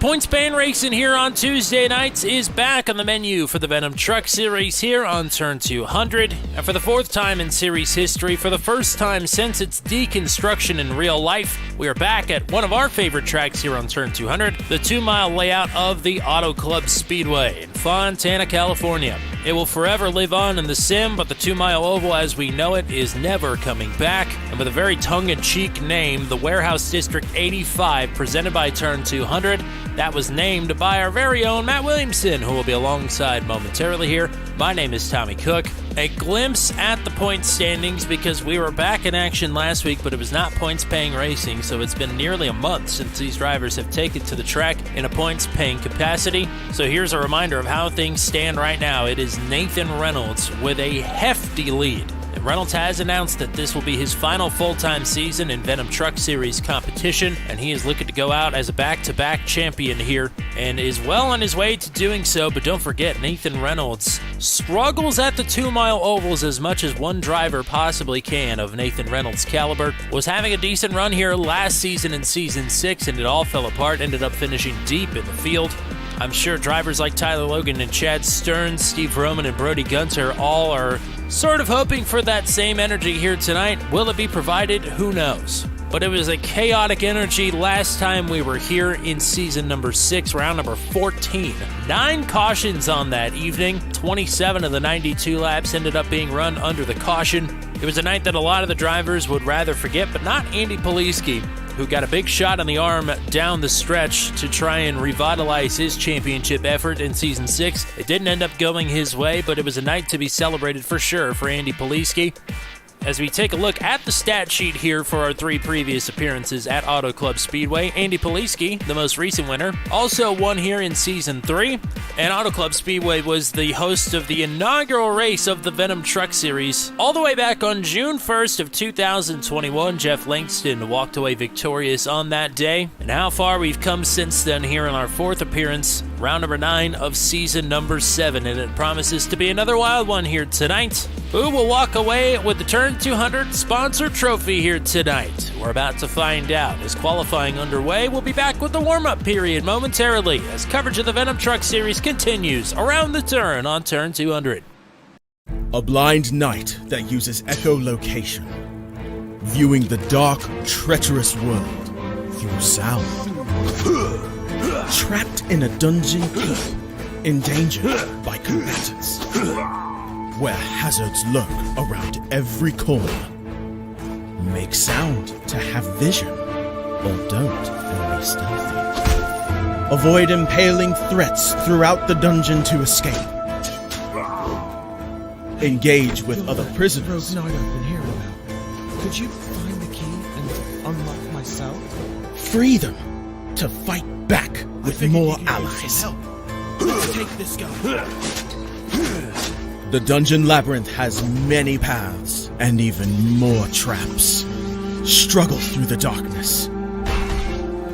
Points Band Racing here on Tuesday nights is back on the menu for the Venom Truck Series here on Turn 200. And for the fourth time in series history, for the first time since its deconstruction in real life, we are back at one of our favorite tracks here on Turn 200, the 2-mile layout of the Auto Club Speedway in Fontana, California. It will forever live on in the sim, but the 2-mile oval as we know it is never coming back. And with a very tongue-in-cheek name, the Warehouse District 85, presented by Turn 200, that was named by our very own Matt Williamson, who will be alongside momentarily here. My name is Tommy Cook. A glimpse at the point standings because we were back in action last week, but it was not points-paying racing, so it's been nearly a month since these drivers have taken to the track in a points-paying capacity. So here's a reminder of how things stand right now. It is Nathan Reynolds with a hefty lead. And Reynolds has announced that this will be his final full-time season in Venom Truck Series competition, and he is looking to go out as a back-to-back champion here, and is well on his way to doing so. But don't forget, Nathan Reynolds struggles at the 2-mile ovals as much as one driver possibly can of Nathan Reynolds' caliber. Was having a decent run here last season in Season 6, and it all fell apart, ended up finishing deep in the field. I'm sure drivers like Tyler Logan and Chad Stearns, Steve Roman, and Brody Gunter all are sort of hoping for that same energy here tonight. Will it be provided? Who knows? But it was a chaotic energy last time we were here in season number 6, round number 14. 9 cautions on that evening. 27 of the 92 laps ended up being run under the caution. It was a night that a lot of the drivers would rather forget, but not Andy Poliski, who got a big shot on the arm down the stretch to try and revitalize his championship effort in Season 6. It didn't end up going his way, but it was a night to be celebrated for sure for Andy Poliski. As we take a look at the stat sheet here for our 3 previous appearances at Auto Club Speedway, Andy Poliski, the most recent winner, also won here in Season 3, and Auto Club Speedway was the host of the inaugural race of the Venom Truck Series. All the way back on June 1st of 2021, Jeff Langston walked away victorious on that day, and how far we've come since then here in our 4th appearance, round number 9 of season number 7, and it promises to be another wild one here tonight. Who will walk away with the Turn 200 sponsor trophy here tonight? We're about to find out. As qualifying underway, we'll be back with the warm-up period momentarily as coverage of the Venom Truck Series continues around the turn on Turn 200. A blind night that uses echolocation, viewing the dark, treacherous world through sound. Trapped in a dungeon, endangered by combatants, where hazards lurk around every corner. Make sound to have vision, or don't and be stealthy. Avoid impaling threats throughout the dungeon to escape. Engage with other prisoners. Rogue Knight I've been hearing about. Could you find the key and unlock my cell? Free them to fight back with more allies. Let's take this guy. The Dungeon Labyrinth has many paths and even more traps. Struggle through the darkness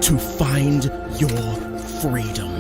to find your freedom.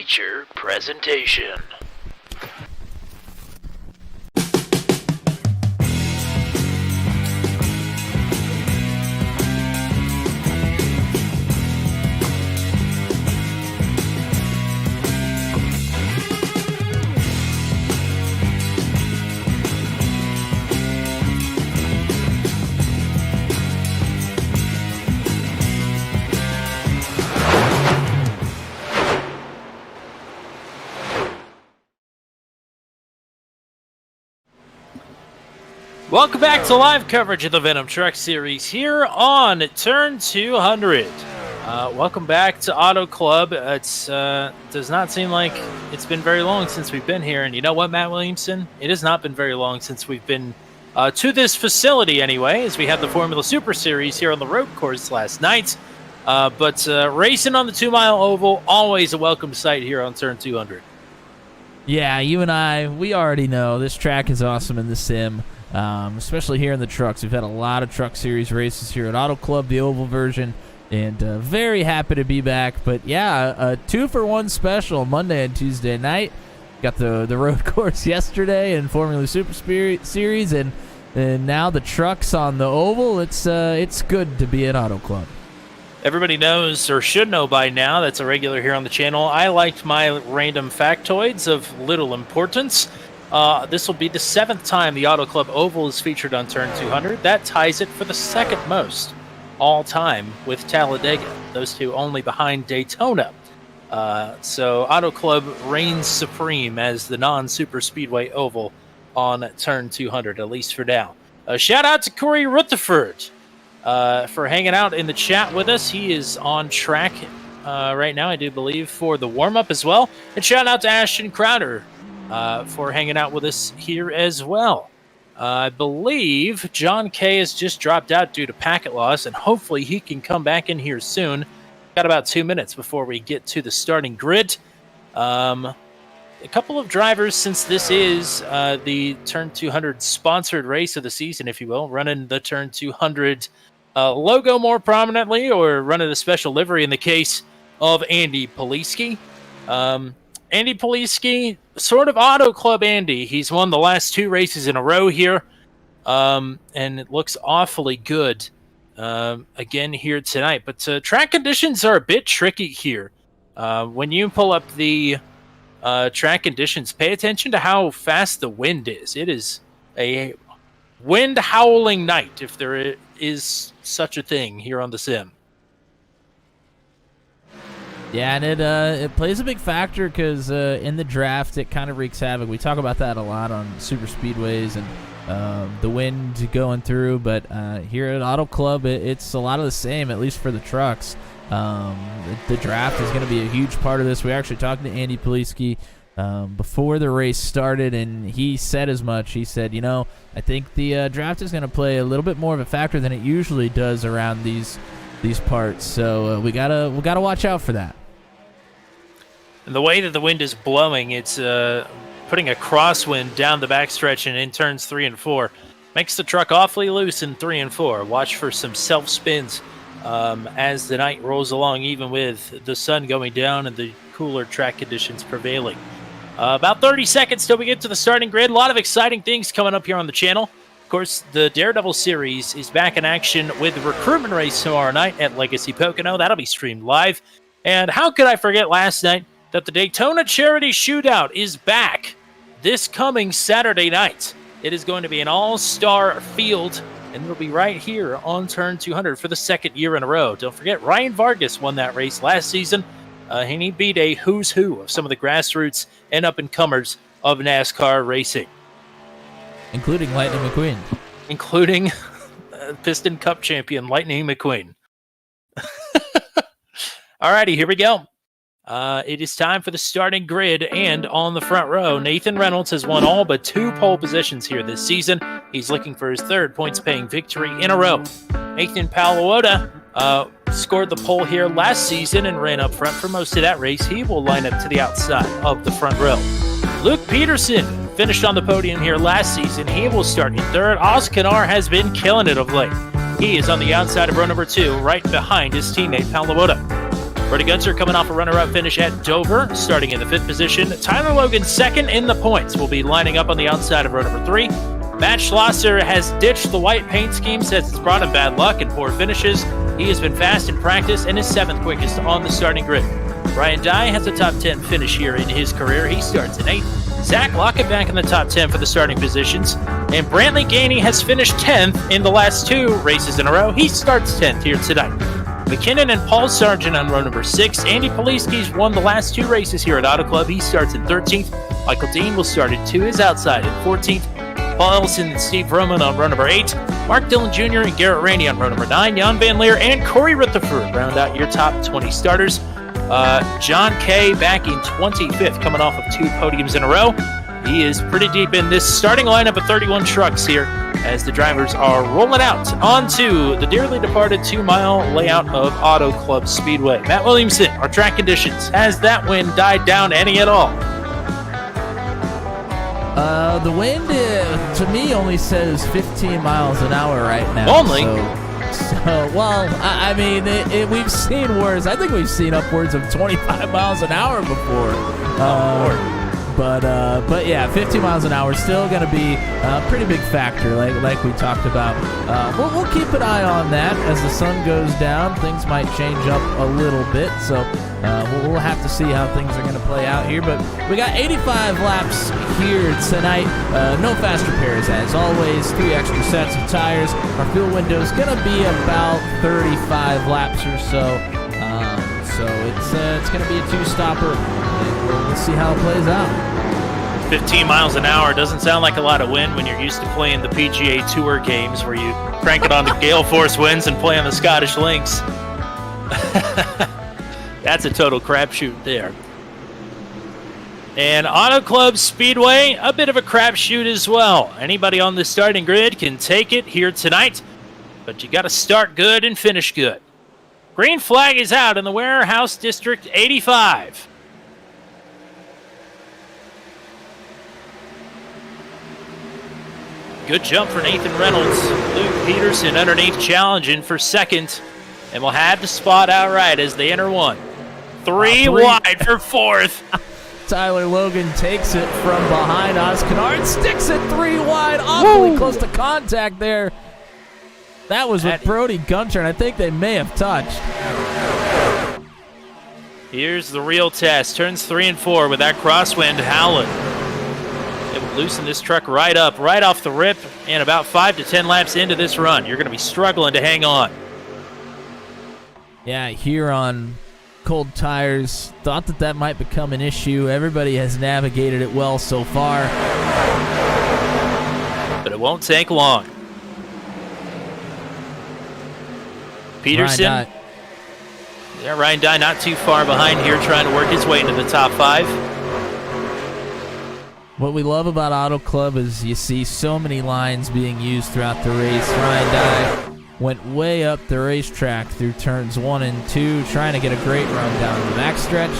feature presentation. Welcome back to live coverage of the Venom Truck Series here on Turn 200. Welcome back to Auto Club. It's does not seem like it's been very long since we've been here. And you know what, Matt Williamson? It has not been very long since we've been to this facility anyway, as we had the Formula Super Series here on the road course last night. But racing on the 2-mile oval, always a welcome sight here on Turn 200. Yeah, you and I, we already know this track is awesome in the sim. Especially here in the trucks. We've had a lot of Truck Series races here at Auto Club, the oval version, and very happy to be back. But yeah, a 2-for-1 special Monday and Tuesday night. Got the road course yesterday and Formula Super Series, and now the trucks on the oval. It's good to be at Auto Club. Everybody knows, or should know by now, that's a regular here on the channel. I liked my random factoids of little importance. This will be the 7th time the Auto Club Oval is featured on Turn 200. That ties it for the 2nd most all-time with Talladega. Those two only behind Daytona. So Auto Club reigns supreme as the non-super speedway oval on Turn 200, at least for now. Shout out to Corey Rutherford for hanging out in the chat with us. He is on track right now, I do believe, for the warm-up as well. And shout out to Ashton Crowder for hanging out with us here as well. I believe John K has just dropped out due to packet loss, and hopefully he can come back in here soon. Got about 2 minutes before we get to the starting grid. A couple of drivers, since this is the Turn 200 sponsored race of the season, if you will, running the Turn 200 logo more prominently, or running a special livery in the case of Andy Poliski. Andy Poliski, sort of Auto Club Andy. He's won the last 2 races in a row here, and it looks awfully good again here tonight. But track conditions are a bit tricky here. When you pull up the track conditions, pay attention to how fast the wind is. It is a wind howling night, if there is such a thing here on the sim. Yeah, and it plays a big factor because in the draft it kind of wreaks havoc. We talk about that a lot on super speedways and the wind going through, but here at Auto Club it's a lot of the same, at least for the trucks. The draft is going to be a huge part of this. We were actually talking to Andy Poliski before the race started, and he said as much. He said, I think the draft is going to play a little bit more of a factor than it usually does around these parts. So we gotta watch out for that. And the way that the wind is blowing, it's putting a crosswind down the backstretch and in turns 3 and 4. Makes the truck awfully loose in 3 and 4. Watch for some self-spins as the night rolls along, even with the sun going down and the cooler track conditions prevailing. About 30 seconds till we get to the starting grid. A lot of exciting things coming up here on the channel. Of course, the Daredevil Series is back in action with the recruitment race tomorrow night at Legacy Pocono. That'll be streamed live. And how could I forget last night that the Daytona Charity Shootout is back this coming Saturday night. It is going to be an all-star field, and it'll be right here on Turn 200 for the 2nd year in a row. Don't forget, Ryan Vargas won that race last season, and he beat a who's who of some of the grassroots and up-and-comers of NASCAR racing. Including Lightning McQueen. Including Piston Cup champion Lightning McQueen. Alrighty, here we go. It is time for the starting grid, and on the front row, Nathan Reynolds has won all but 2 pole positions here this season. He's looking for his 3rd points-paying victory in a row. Nathan Paluota scored the pole here last season and ran up front for most of that race. He will line up to the outside of the front row. Luke Peterson finished on the podium here last season. He will start in 3rd. Oskanar has been killing it of late. He is on the outside of row number 2, right behind his teammate Paluota. Brody Gunter coming off a runner-up finish at Dover, starting in the 5th position. Tyler Logan 2nd in the points, will be lining up on the outside of row number 3. Matt Schlosser has ditched the white paint scheme, says it's brought him bad luck and poor finishes. He has been fast in practice and is 7th quickest on the starting grid. Ryan Dye has a top 10 finish here in his career. He starts in 8th. Zach Lockett back in the top 10 for the starting positions. And Brantley Gainey has finished 10th in the last 2 races in a row. He starts 10th here tonight. McKinnon and Paul Sargent on row number 6. Andy Poliski's won the last 2 races here at Auto Club. He starts in 13th. Michael Dean will start at 2, is outside in 14th. Paul Ellison and Steve Roman on row number 8. Mark Dillon Jr. and Garrett Rainey on row number 9. Jan Van Leer and Corey Rutherford round out your top 20 starters. John Kay back in 25th, coming off of 2 podiums in a row. He is pretty deep in this starting lineup of 31 trucks here as the drivers are rolling out onto the dearly departed 2-mile layout of Auto Club Speedway. Matt Williamson, our track conditions. Has that wind died down any at all? The wind, to me, only says 15 miles an hour right now. Only? So well, I mean, we've seen worse. I think we've seen upwards of 25 miles an hour before. But yeah, 50 miles an hour is still going to be a pretty big factor, like we talked about. We'll keep an eye on that as the sun goes down. Things might change up a little bit, so we'll have to see how things are going to play out here. But we got 85 laps here tonight. No fast repairs, as always. 3 extra sets of tires. Our fuel window is going to be about 35 laps or so. So it's going to be a 2-stopper, and we'll see how it plays out. 15 miles an hour doesn't sound like a lot of wind when you're used to playing the PGA Tour games where you crank it on the gale force winds and play on the Scottish links. That's a total crapshoot there. And Auto Club Speedway, a bit of a crapshoot as well. Anybody on the starting grid can take it here tonight, but you got to start good and finish good. Green flag is out in the Warehouse District 85. Good jump for Nathan Reynolds. Luke Peterson underneath challenging for second. And will have the spot outright as they enter 1. 3 wide for 4th. Tyler Logan takes it from behind. Oz Kennard sticks it 3 wide. Awfully close to contact there. That was with Brody Gunter, and I think they may have touched. Here's the real test. Turns 3 and 4 with that crosswind howling. It will loosen this truck right up, right off the rip, and about 5 to 10 laps into this run. You're going to be struggling to hang on. Yeah, here on cold tires, thought that might become an issue. Everybody has navigated it well so far. But it won't take long. Peterson. Ryan Dye not too far behind here, trying to work his way into the top 5. What we love about Auto Club is you see so many lines being used throughout the race. Ryan Dye went way up the racetrack through turns 1 and 2, trying to get a great run down the backstretch.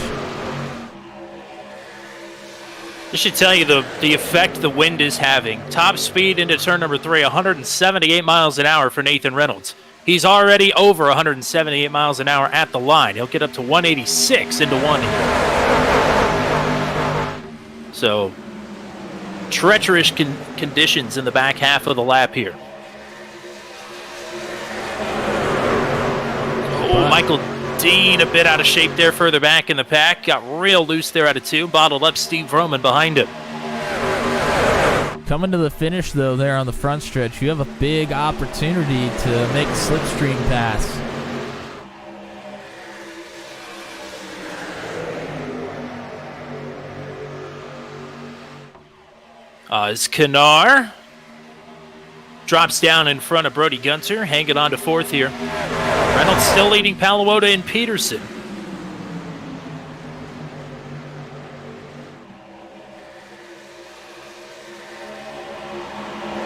This should tell you the effect the wind is having. Top speed into turn number 3, 178 miles an hour for Nathan Reynolds. He's already over 178 miles an hour at the line. He'll get up to 186 into 1 here. So, treacherous conditions in the back half of the lap here. Oh, Michael Dean a bit out of shape there further back in the pack. Got real loose there out of 2. Bottled up Steve Roman behind him. Coming to the finish, though, there on the front stretch, you have a big opportunity to make a slipstream pass. As Kennard drops down in front of Brody Gunter, hanging on to 4th here. Reynolds still leading Paluota and Peterson.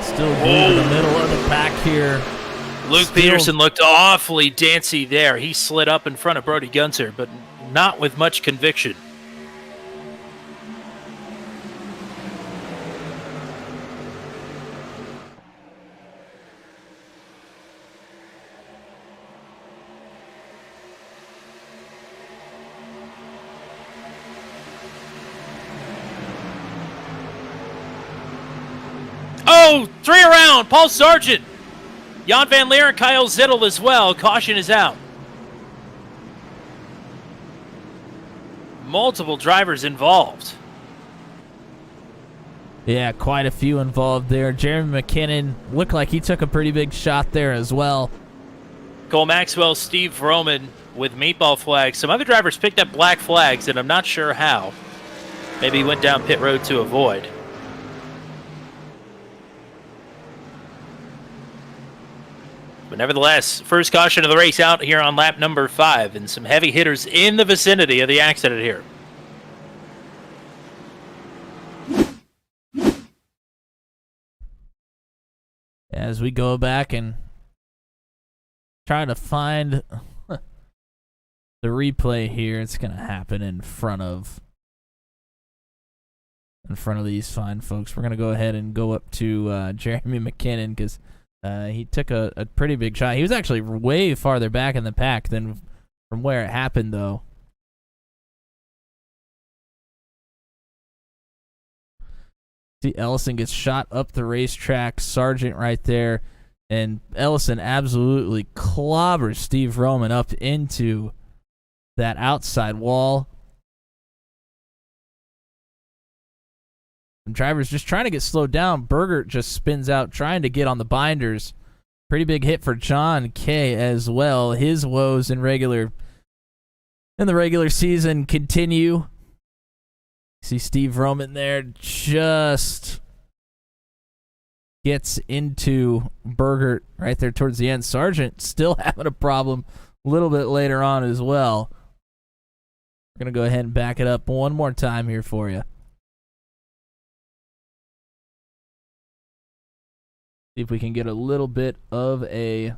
Still good in the middle of the pack here. Luke Peterson looked awfully dancy there. He slid up in front of Brody Gunter, but not with much conviction. Oh, 3 around. Paul Sargent. Jan Van Leer and Kyle Zittel as well. Caution is out. Multiple drivers involved. Yeah, quite a few involved there. Jeremy McKinnon looked like he took a pretty big shot there as well. Cole Maxwell, Steve Roman with meatball flags. Some other drivers picked up black flags, and I'm not sure how. Maybe he went down pit road to avoid. But nevertheless, first caution of the race out here on lap number 5, and some heavy hitters in the vicinity of the accident here. As we go back and try to find the replay here, it's going to happen in front of these fine folks. We're going to go ahead and go up to Jeremy McKinnon because he took a pretty big shot. He was actually way farther back in the pack than from where it happened, though. See, Ellison gets shot up the racetrack. Sargent right there. And Ellison absolutely clobbers Steve Roman up into that outside wall. And drivers just trying to get slowed down. Bergert just spins out trying to get on the binders. Pretty big hit for John Kay as well. His woes in the regular season continue. See Steve Roman there just gets into Bergert right there towards the end. Sargent still having a problem a little bit later on as well. We're going to go ahead and back it up one more time here for you. See if we can get a little bit of a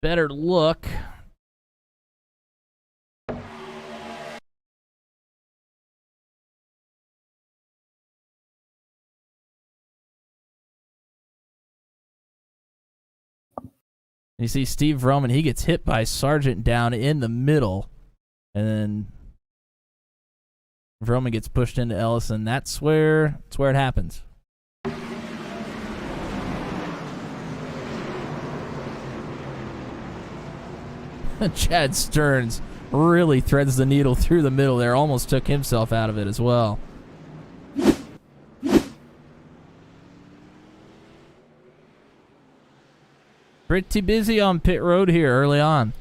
better look. You see Steve Roman, he gets hit by Sargent down in the middle. And then Roman gets pushed into Ellison. That's where it happens. Chad Stearns really threads the needle through the middle there. Almost took himself out of it as well. Pretty busy on pit road here early on.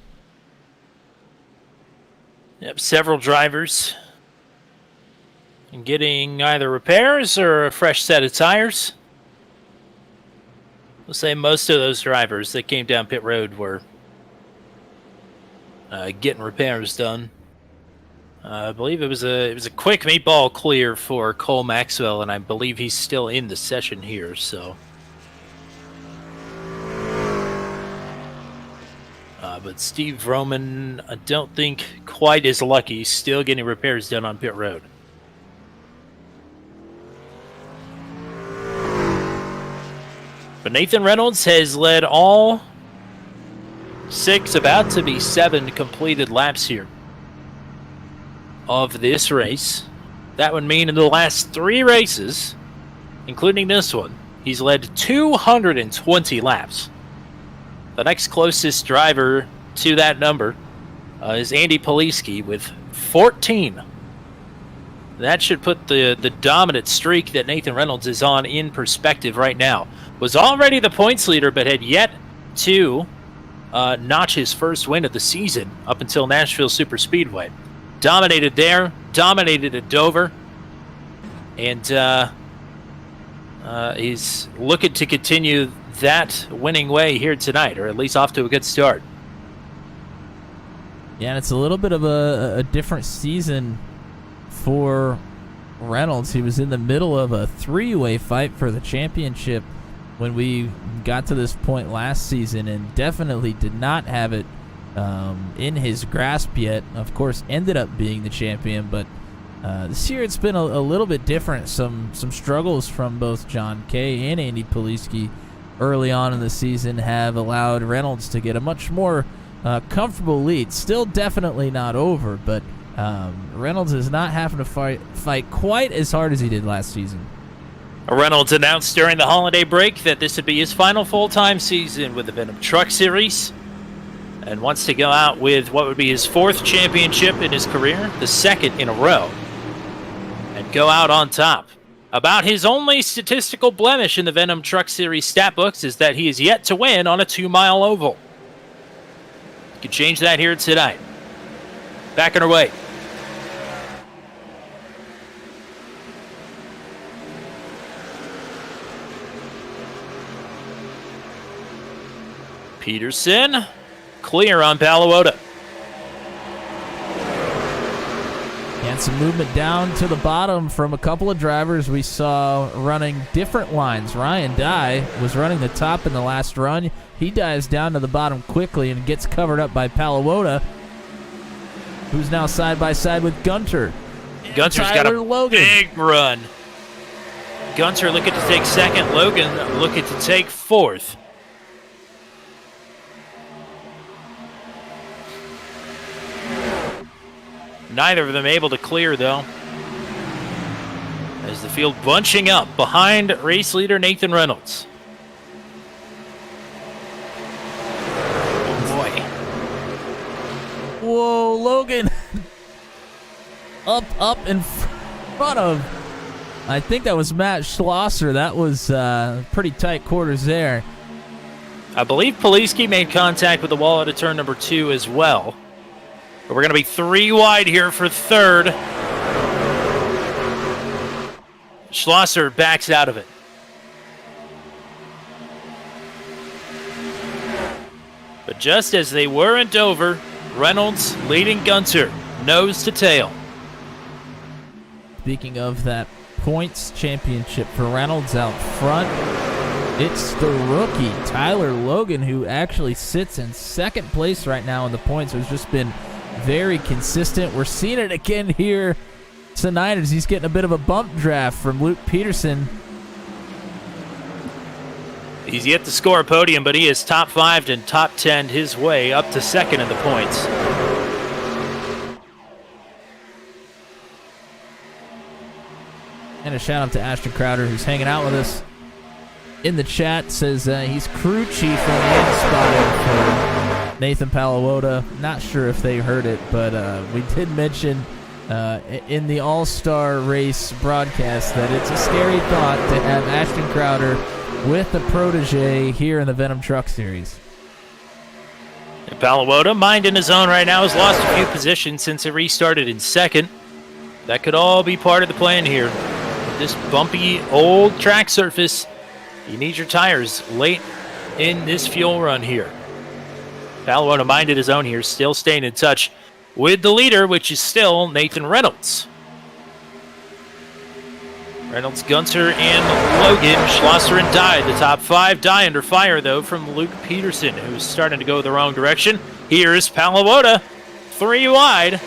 Yep, several drivers getting either repairs or a fresh set of tires. We'll say most of those drivers that came down pit road were getting repairs done. I believe it was a quick meatball clear for Cole Maxwell, and I believe he's still in the session here. So, but Steve Roman, I don't think quite as lucky. Still getting repairs done on pit road. But Nathan Reynolds has led all 6, about to be 7 completed laps here of this race. That would mean in the last 3 races, including this one, he's led 220 laps. The next closest driver to that number is Andy Poliski with 14. That should put the dominant streak that Nathan Reynolds is on in perspective right now. Was already the points leader, but had yet to notch his first win of the season up until Nashville Super Speedway. Dominated there, dominated at Dover, and he's looking to continue that winning way here tonight, or at least off to a good start. Yeah, and it's a little bit of a different season for Reynolds. He was in the middle of a 3-way fight for the championship when we got to this point last season, and definitely did not have it in his grasp yet. Of course, ended up being the champion, but this year it's been a little bit different. Some struggles from both John Kay and Andy Poliski early on in the season have allowed Reynolds to get a much more comfortable lead. Still definitely not over, but Reynolds is not having to fight quite as hard as he did last season. Reynolds announced during the holiday break that this would be his final full-time season with the Venom Truck Series, and wants to go out with what would be his 4th championship in his career, the 2nd in a row, and go out on top. About his only statistical blemish in the Venom Truck Series stat books is that he is yet to win on a 2-mile oval. You can change that here tonight. Back on our way. Peterson, clear on Paluota. And some movement down to the bottom from a couple of drivers we saw running different lines. Ryan Dye was running the top in the last run. He dives down to the bottom quickly and gets covered up by Paluota, who's now side by side with Gunter. Gunter's got a big run. Gunter looking to take second. Logan looking to take fourth. Neither of them able to clear, though, as the field bunching up behind race leader Nathan Reynolds. Oh, boy. Whoa, Logan. up in front of, I think that was Matt Schlosser. That was pretty tight quarters there. I believe Poliski made contact with the wall at turn number 2 as well. But we're going to be 3 wide here for third. Schlosser backs out of it. But just as they weren't over, Reynolds leading Gunter, nose to tail. Speaking of that points championship for Reynolds out front, it's the rookie, Tyler Logan, who actually sits in second place right now in the points. Who's just been very consistent. We're seeing it again here tonight as he's getting a bit of a bump draft from Luke Peterson. He's yet to score a podium, but he is top 5 and top 10 his way up to second in the points. And a shout out to Ashton Crowder, who's hanging out with us in the chat. Says he's crew chief on the end spotting for Nathan Paluota. Not sure if they heard it, but we did mention in the All-Star Race broadcast that it's a scary thought to have Ashton Crowder with a protege here in the Venom Truck Series. And Paluota, minding his own right now, has lost a few positions since it restarted in second. That could all be part of the plan here. This bumpy old track surface, you need your tires late in this fuel run here. Paluota minded his own here, still staying in touch with the leader, which is still Nathan Reynolds. Reynolds, Gunter, and Logan, Schlosser, and Dye, the top 5. Dye under fire, though, from Luke Peterson, who's starting to go the wrong direction. Here's Paluota, 3 wide.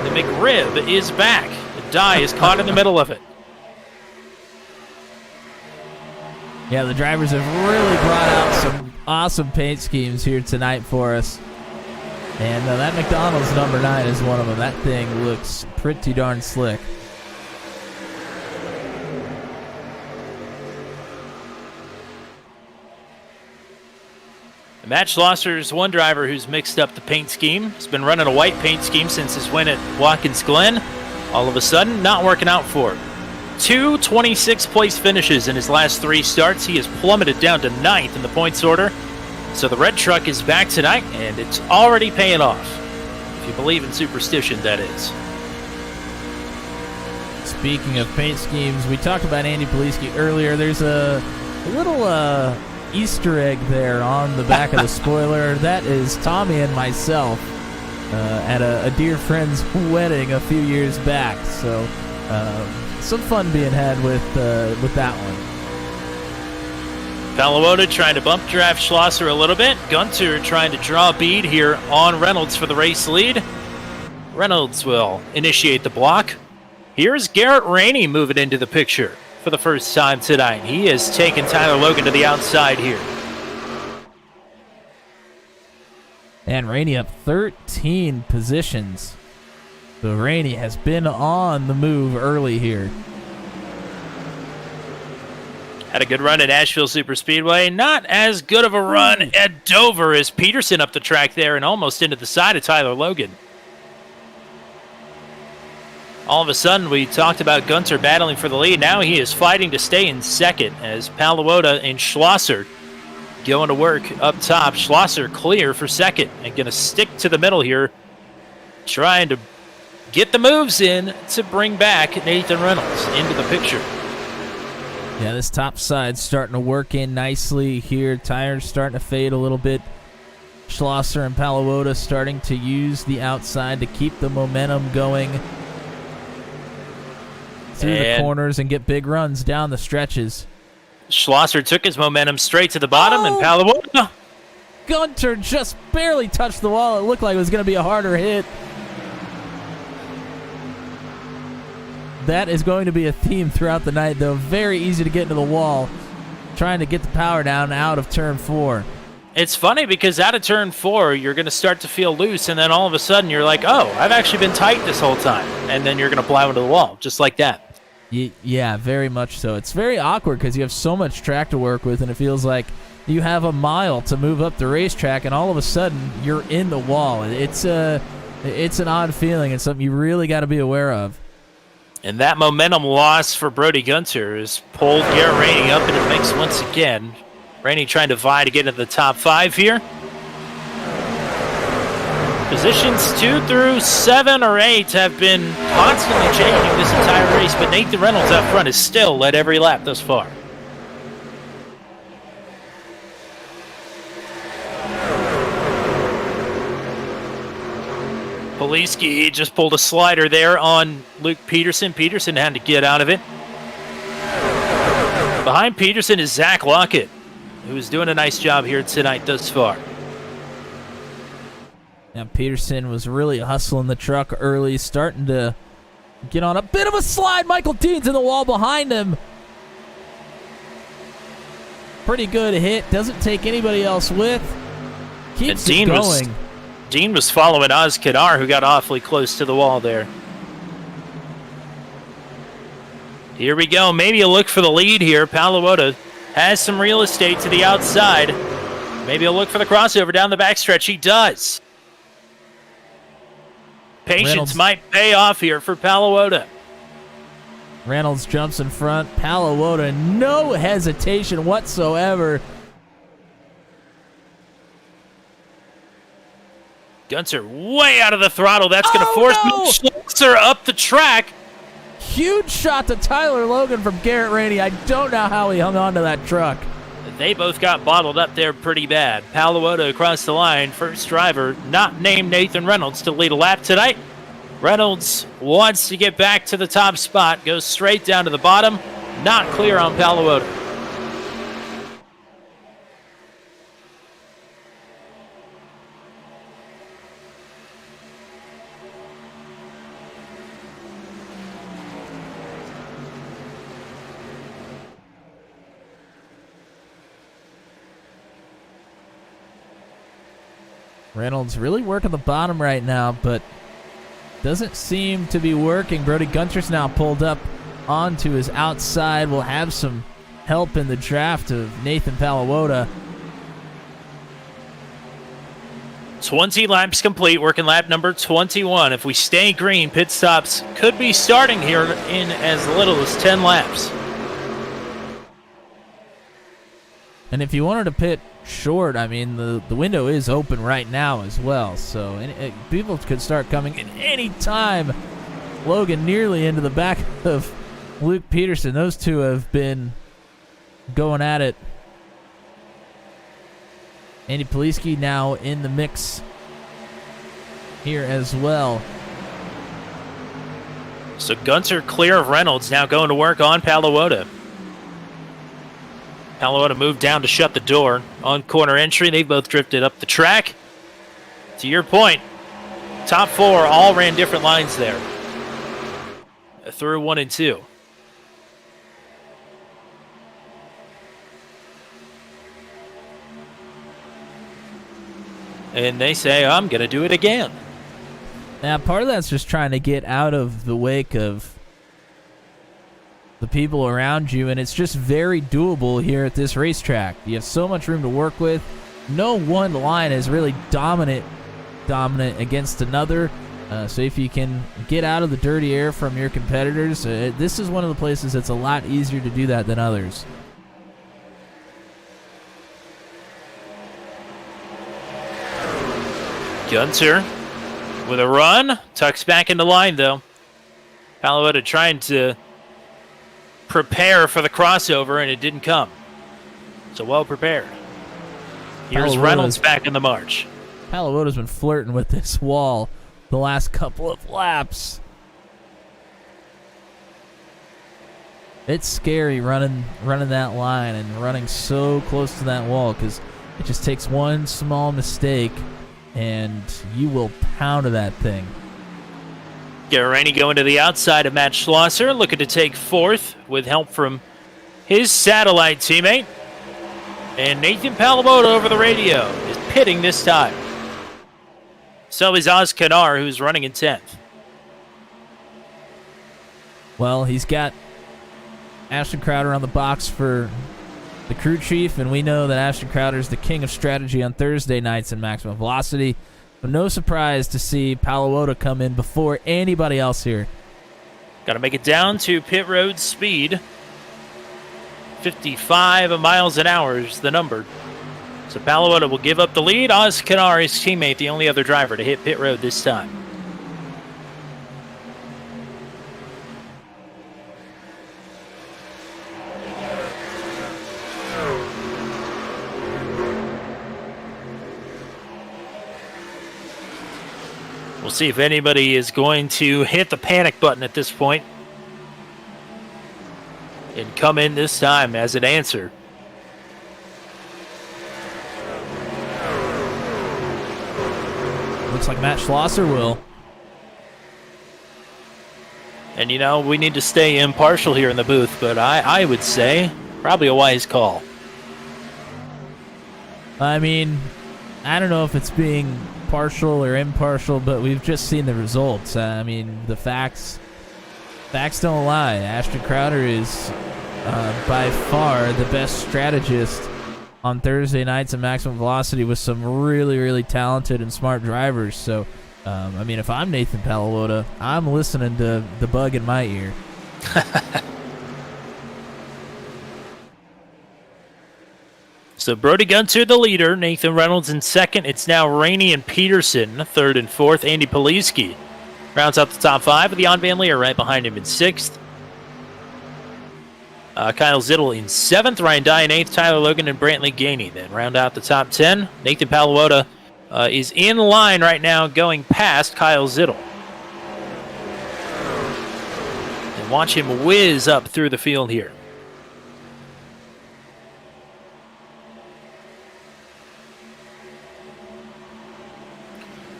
The McRib is back. Dye is caught in the middle of it. Yeah, the drivers have really brought out some awesome paint schemes here tonight for us. And that McDonald's number 9 is one of them. That thing looks pretty darn slick. Matt Schlosser is one driver who's mixed up the paint scheme. He's been running a white paint scheme since his win at Watkins Glen. All of a sudden, not working out for him. 2 26th place finishes in his last 3 starts. He has plummeted down to 9th in the points order. So the red truck is back tonight, and it's already paying off. If you believe in superstition, that is. Speaking of paint schemes, we talked about Andy Poliski earlier. There's a little Easter egg there on the back of the spoiler. That is Tommy and myself at a dear friend's wedding a few years back. So some fun being had with that one. Paluota trying to bump draft Schlosser a little bit. Gunter trying to draw a bead here on Reynolds for the race lead. Reynolds will initiate the block. Here's Garrett Rainey moving into the picture for the first time tonight. He has taken Tyler Logan to the outside here. And Rainey up 13 positions. So Rainey has been on the move early here. Had a good run at Asheville Superspeedway. Not as good of a run at Dover as Peterson up the track there and almost into the side of Tyler Logan. All of a sudden, we talked about Gunter battling for the lead. Now he is fighting to stay in second as Paluota and Schlosser going to work up top. Schlosser clear for second and going to stick to the middle here, trying to get the moves in to bring back Nathan Reynolds into the picture. Yeah, this top side's starting to work in nicely here. Tires starting to fade a little bit. Schlosser and Paluota starting to use the outside to keep the momentum going through the corners and get big runs down the stretches. Schlosser took his momentum straight to the bottom, and Paluota. Gunter just barely touched the wall. It looked like it was going to be a harder hit. That is going to be a theme throughout the night, though. Very easy to get into the wall, trying to get the power down out of turn 4. It's funny because out of turn 4, you're going to start to feel loose, and then all of a sudden you're like, oh, I've actually been tight this whole time. And then you're going to plow into the wall, just like that. Yeah, very much so. It's very awkward because you have so much track to work with, and it feels like you have a mile to move up the racetrack, and all of a sudden you're in the wall. It's an odd feeling. It's something you really got to be aware of. And that momentum loss for Brody Gunter has pulled Garrett Rainey up in the mix once again. Rainey trying to vie to get into the top 5 here. Positions 2 through 7 or 8 have been constantly changing this entire race, but Nathan Reynolds up front has still led every lap thus far. Poliski just pulled a slider there on Luke Peterson. Peterson had to get out of it. Behind Peterson is Zach Lockett, who's doing a nice job here tonight thus far. Now Peterson was really hustling the truck early, starting to get on a bit of a slide. Michael Dean's in the wall behind him. Pretty good hit. Doesn't take anybody else with. Keeps it going. Dean was following Oz Kadar, who got awfully close to the wall there. Here we go. Maybe a look for the lead here. Paluota has some real estate to the outside. Maybe a look for the crossover down the backstretch. He does. Patience might pay off here for Paluota. Reynolds jumps in front. Paluota, no hesitation whatsoever. Gunter way out of the throttle. That's going to force Schlosser up the track. Huge shot to Tyler Logan from Garrett Rainey. I don't know how he hung on to that truck. They both got bottled up there pretty bad. Paluota across the line. First driver not named Nathan Reynolds to lead a lap tonight. Reynolds wants to get back to the top spot. Goes straight down to the bottom. Not clear on Paluota. Reynolds really working the bottom right now, but doesn't seem to be working. Brody Gunter's now pulled up onto his outside. We'll have some help in the draft of Nathan Paluota. 20 laps complete, working lap number 21. If we stay green, pit stops could be starting here in as little as 10 laps. And if you wanted to pit short, I mean, the window is open right now as well, so people could start coming at any time. Logan nearly into the back of Luke Peterson. Those two have been going at it. Andy Poliski now in the mix here as well. So Gunter clear of Reynolds, now going to work on Paluota. Paluota moved down to shut the door on corner entry. They both drifted up the track. To your point, top 4 all ran different lines there. Through 1 and 2. And they say, I'm going to do it again. Now, part of that's just trying to get out of the wake of the people around you, and it's just very doable here at this racetrack. You have so much room to work with. No one line is really dominant against another. So if you can get out of the dirty air from your competitors, this is one of the places that's a lot easier to do that than others. Gunter with a run. Tucks back into line, though. Paluota trying to prepare for the crossover, and it didn't come. So well prepared. Here's Reynolds back in the march. Palawoda's been flirting with this wall the last couple of laps. It's scary running that line and running so close to that wall because it just takes one small mistake and you will pound that thing. Rainey going to the outside of Matt Schlosser, looking to take fourth with help from his satellite teammate. And Nathan Palawoda over the radio is pitting this time. So is Oz Kanar, who's running in 10th. Well, he's got Ashton Crowder on the box for the crew chief, and we know that Ashton Crowder is the king of strategy on Thursday nights in Maximum Velocity. But no surprise to see Palawoda come in before anybody else here. Got to make it down to pit road speed. 55 miles an hour is the number. So Palawoda will give up the lead. Oz Kanar, his teammate, the only other driver to hit pit road this time. We'll see if anybody is going to hit the panic button at this point and come in this time as an answer. Looks like Matt Schlosser will. And, you know, we need to stay impartial here in the booth, but I would say probably a wise call. I mean, I don't know if it's being partial or impartial, but we've just seen the results. I mean, the facts don't lie. Ashton Crowder is by far the best strategist on Thursday nights at Maximum Velocity with some really, really talented and smart drivers. So, I mean, if I'm Nathan Palawoda, I'm listening to the bug in my ear. So Brody Gunter, the leader. Nathan Reynolds in second. It's now Rainey and Peterson, third and fourth. Andy Poliski rounds out the top five with Jan Van Leer right behind him in sixth. Kyle Zittel in seventh. Ryan Dye in eighth. Tyler Logan and Brantley Gainey then round out the top 10. Nathan Palawoda is in line right now going past Kyle Zittel. And watch him whiz up through the field here.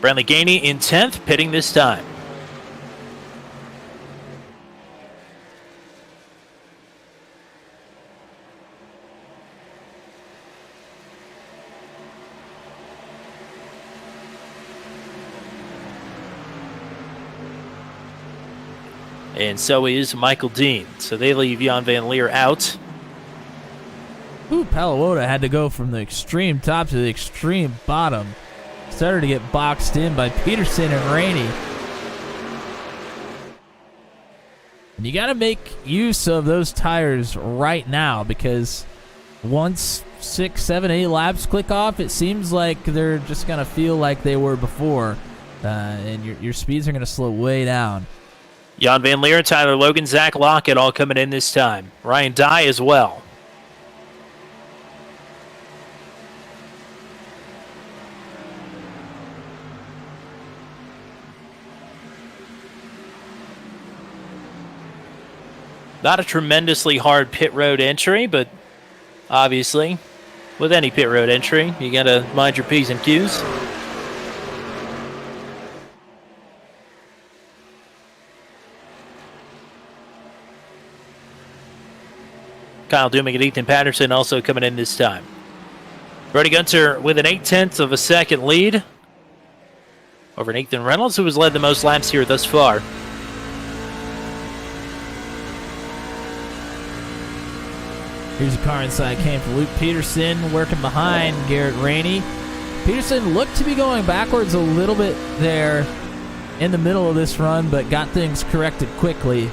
Brantley Gainey in 10th, pitting this time. And so is Michael Dean. So they leave Jan Van Leer out. Ooh, Palawoda had to go from the extreme top to the extreme bottom. Started to get boxed in by Peterson and Rainey. And you got to make use of those tires right now because once 6, 7, 8 laps click off, it seems like they're just going to feel like they were before. And your speeds are going to slow way down. Jan Van Leer, Tyler Logan, Zach Lockett all coming in this time. Ryan Dye as well. Not a tremendously hard pit road entry, but obviously, with any pit road entry, you gotta mind your P's and Q's. Kyle Dooming and Ethan Patterson also coming in this time. Brody Gunter with an 0.8 of a second lead over Nathan Reynolds, who has led the most laps here thus far. Here's a car inside came for Luke Peterson working behind Garrett Rainey. Peterson looked to be going backwards a little bit there in the middle of this run, but got things corrected quickly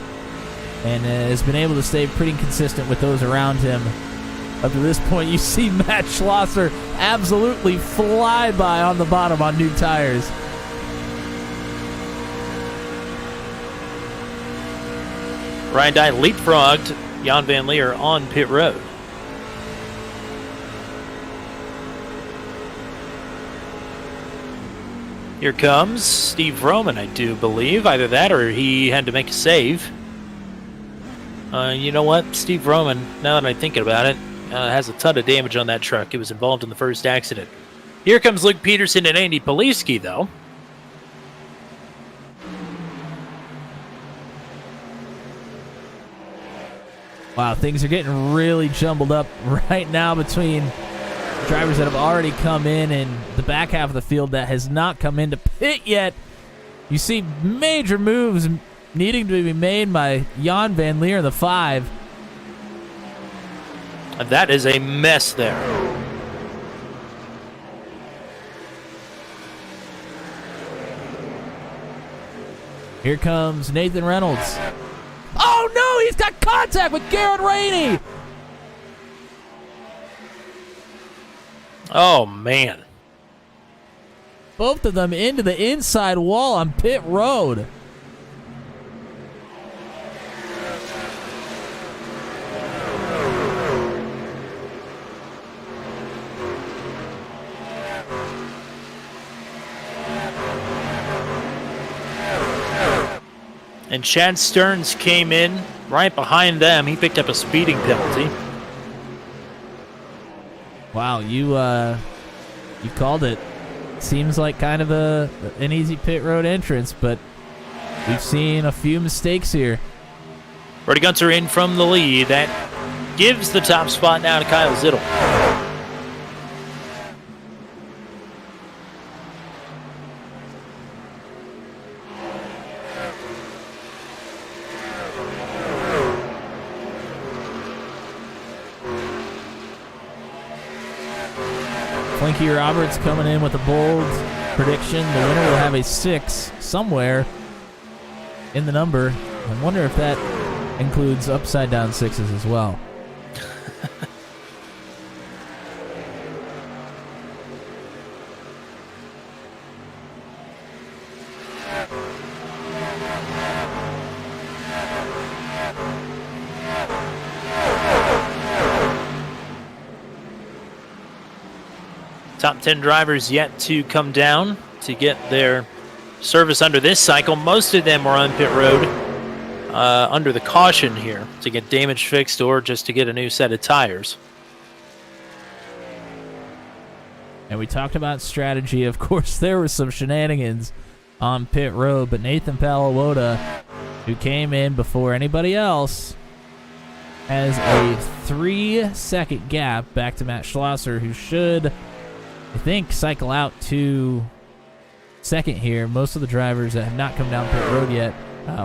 and has been able to stay pretty consistent with those around him. Up to this point, you see Matt Schlosser absolutely fly by on the bottom on new tires. Ryan Dye leapfrogged Jan Van Leer on pit road. Here comes Steve Roman, I do believe. Either that or he had to make a save. You know what? Steve Roman, now that I'm thinking about it, has a ton of damage on that truck. It was involved in the first accident. Here comes Luke Peterson and Andy Poliski, though. Wow, things are getting really jumbled up right now between drivers that have already come in and the back half of the field that has not come into pit yet. You see major moves needing to be made by Jan Van Leer in the 5. That is a mess there. Here comes Nathan Reynolds. Oh no, he's got contact with Garrett Rainey. Oh, man. Both of them into the inside wall on pit road. And Chad Stearns came in right behind them. He picked up a speeding penalty. Wow, you called it. Seems like kind of an easy pit road entrance, but we've seen a few mistakes here. Brody Gunter in from the lead. That gives the top spot now to Kyle Zittel. Flinky Roberts coming in with a bold prediction. The winner will have a 6 somewhere in the number. I wonder if that includes upside down 6s as well. Top 10 drivers yet to come down to get their service under this cycle. Most of them were on pit road under the caution here to get damage fixed or just to get a new set of tires. And we talked about strategy. Of course, there were some shenanigans on pit road, but Nathan Palawota, who came in before anybody else, has a 3-second gap back to Matt Schlosser, who should, I think, cycle out to second here. Most of the drivers that have not come down pit road yet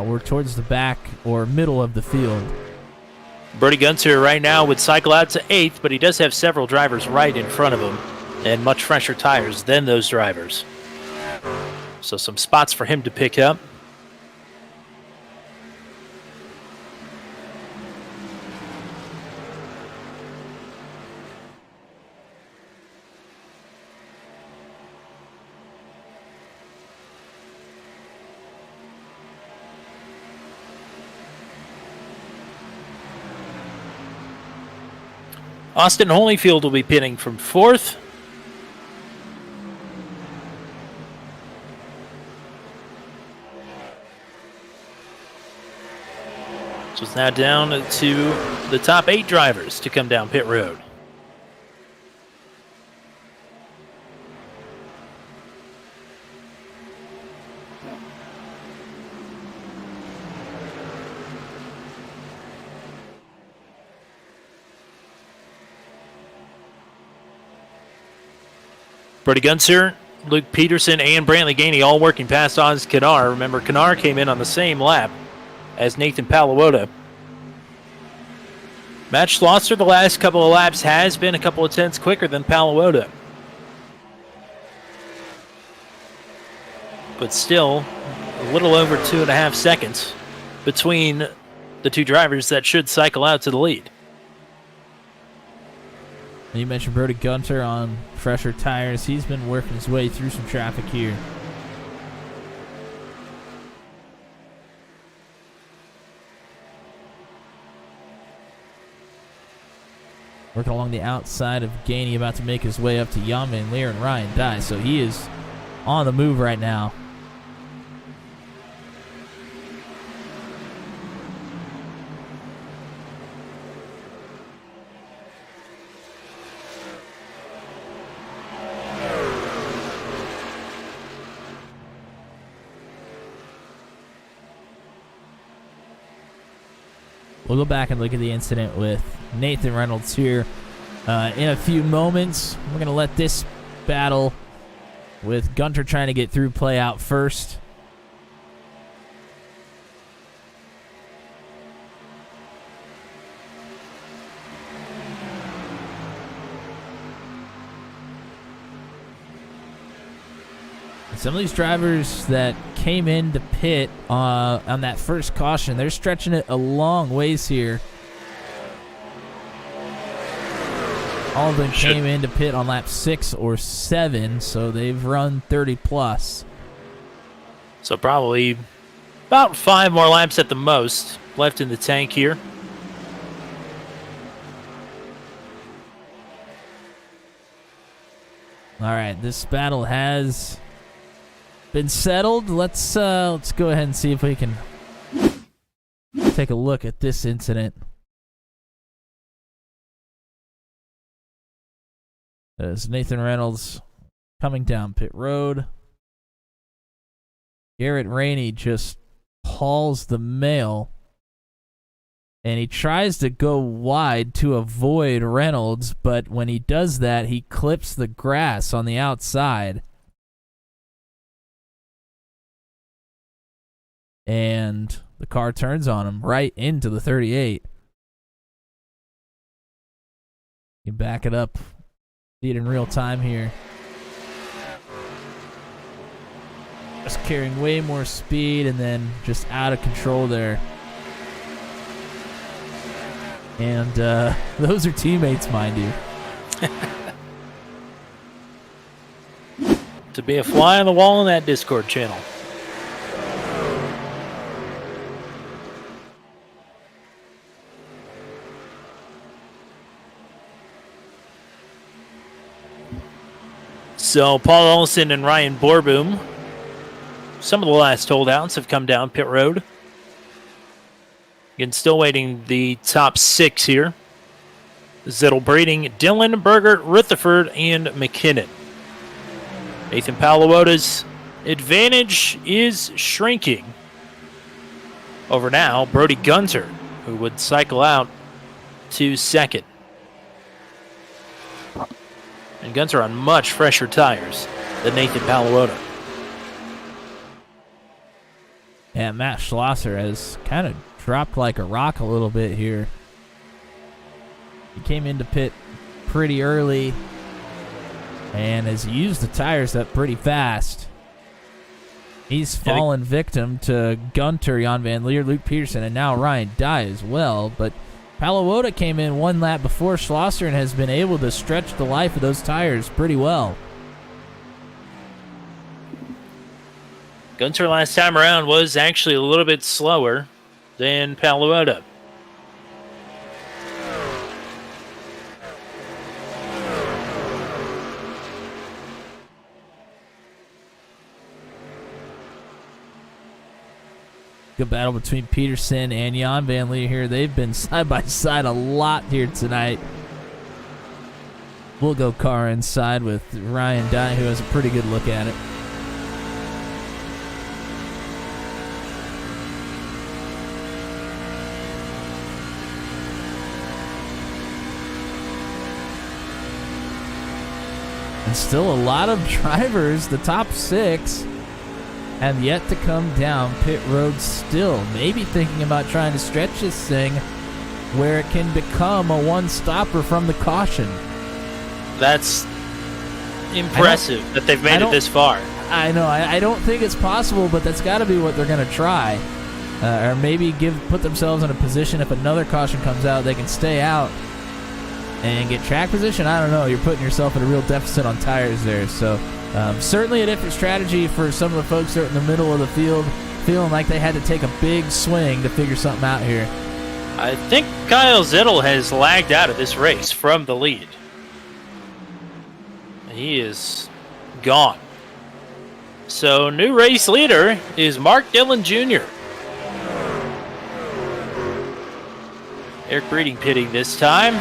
were towards the back or middle of the field. Brody Gunter right now would cycle out to 8th, but he does have several drivers right in front of him and much fresher tires than those drivers. So some spots for him to pick up. Austin Holyfield will be pitting from 4th. So it's now down to the top 8 drivers to come down pit road. Brody Gunter, Luke Peterson, and Brantley Gainey all working past Oz Kanar. Remember, Kanar came in on the same lap as Nathan Palawota. Matt Schlosser the last couple of laps has been a couple of tenths quicker than Palawota. But still, a little over 2.5 seconds between the two drivers that should cycle out to the lead. You mentioned Brody Gunter on fresher tires. He's been working his way through some traffic here. working along the outside of Gainey, about to make his way up to Jan Van Leer and Ryan Dye. So he is on the move right now. We'll go back and look at the incident with Nathan Reynolds here in a few moments. We're going to let this battle with Gunter trying to get through play out first. Some of these drivers that came into pit on that first caution, they're stretching it a long ways here. All of them came into pit on lap 6 or 7, so they've run 30 plus. So probably about 5 more laps at the most left in the tank here. All right, this battle has been settled. Let's go ahead and see if we can take a look at this incident. As Nathan Reynolds coming down pit road, Garrett Rainey just hauls the mail, and he tries to go wide to avoid Reynolds, but when he does that, he clips the grass on the outside. And the car turns on him right into the 38. You back it up. See it in real time here. Just carrying way more speed and then just out of control there. And those are teammates, mind you. To be a fly on the wall in that Discord channel. So Paul Olsen and Ryan Borboom, some of the last holdouts, have come down pit road. Again, still waiting the top 6 here. Zittel Breeding, Dillon, Bergert, Rutherford, and McKinnon. Nathan Paluota's advantage is shrinking over now Brody Gunter, who would cycle out to second. And Gunter on much fresher tires than Nathan Paluota. Yeah, Matt Schlosser has kind of dropped like a rock a little bit here. He came into pit pretty early and has used the tires up pretty fast. He's fallen victim to Gunter, Jan Van Leer, Luke Peterson, and now Ryan Dye as well. But Paluota came in 1 lap before Schlosser and has been able to stretch the life of those tires pretty well. Gunter last time around was actually a little bit slower than Paluota. Good battle between Peterson and Jan Van Leer here. They've been side by side a lot here tonight. We'll go car inside with Ryan Dye, who has a pretty good look at it. And still a lot of drivers, the top 6, have yet to come down pit road still. Maybe thinking about trying to stretch this thing where it can become a one-stopper from the caution. That's impressive that they've made it this far. I know. I don't think it's possible, but that's got to be what they're going to try. Or maybe put themselves in a position if another caution comes out, they can stay out and get track position. I don't know. You're putting yourself at a real deficit on tires there. So certainly a different strategy for some of the folks that are in the middle of the field, feeling like they had to take a big swing to figure something out here. I think Kyle Zittel has lagged out of this race from the lead. He is gone. So new race leader is Mark Dillon Jr. Eric Breeding pitting this time.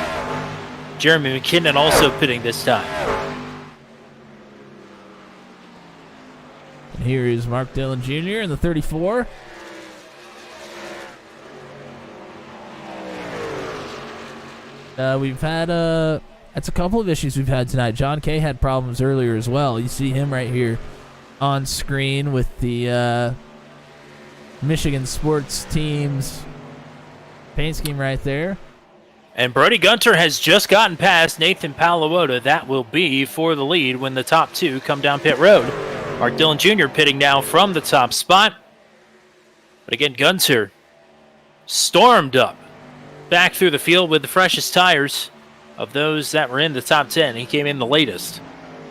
Jeremy McKinnon also pitting this time. And here is Mark Dillon Jr. in the 34. We've had that's a couple of issues we've had tonight. John Kay had problems earlier as well. You see him right here on screen with the Michigan sports team's paint scheme right there. And Brody Gunter has just gotten past Nathan Palawota. That will be for the lead when the top two come down pit road. Mark Dillon Jr. pitting now from the top spot. But again, Gunter stormed up back through the field with the freshest tires of those that were in the top 10. He came in the latest.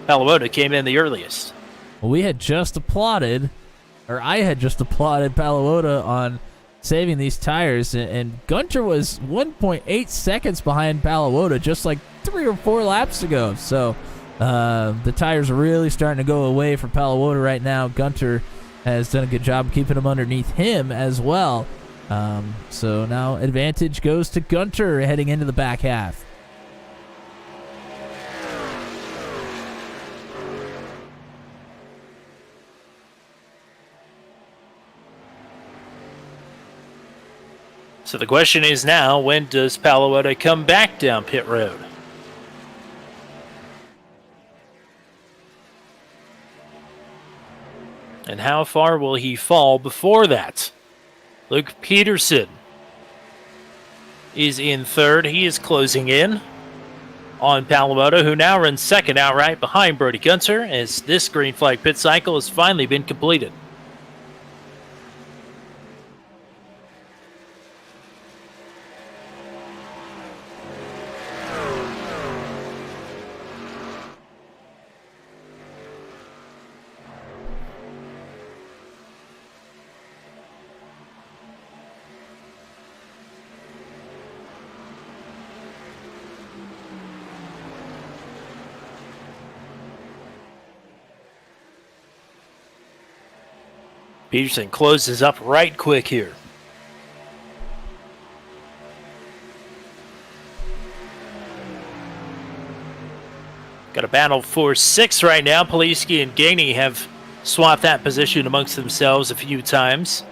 Palawota came in the earliest. Well, we had just applauded, or I had just applauded Palawota on saving these tires, and Gunter was 1.8 seconds behind Palawota just like 3 or 4 laps ago. So the tires are really starting to go away for Palawota right now. Gunter has done a good job keeping them underneath him as well. So now advantage goes to Gunter heading into the back half. So the question is now, when does Palawota come back down pit road? And how far will he fall before that? Luke Peterson is in third. He is closing in on Palawota, who now runs second outright behind Brody Gunter, as this green flag pit cycle has finally been completed. Peterson closes up right quick here. Got a battle for 6 right now. Poliski and Gainey have swapped that position amongst themselves a few times.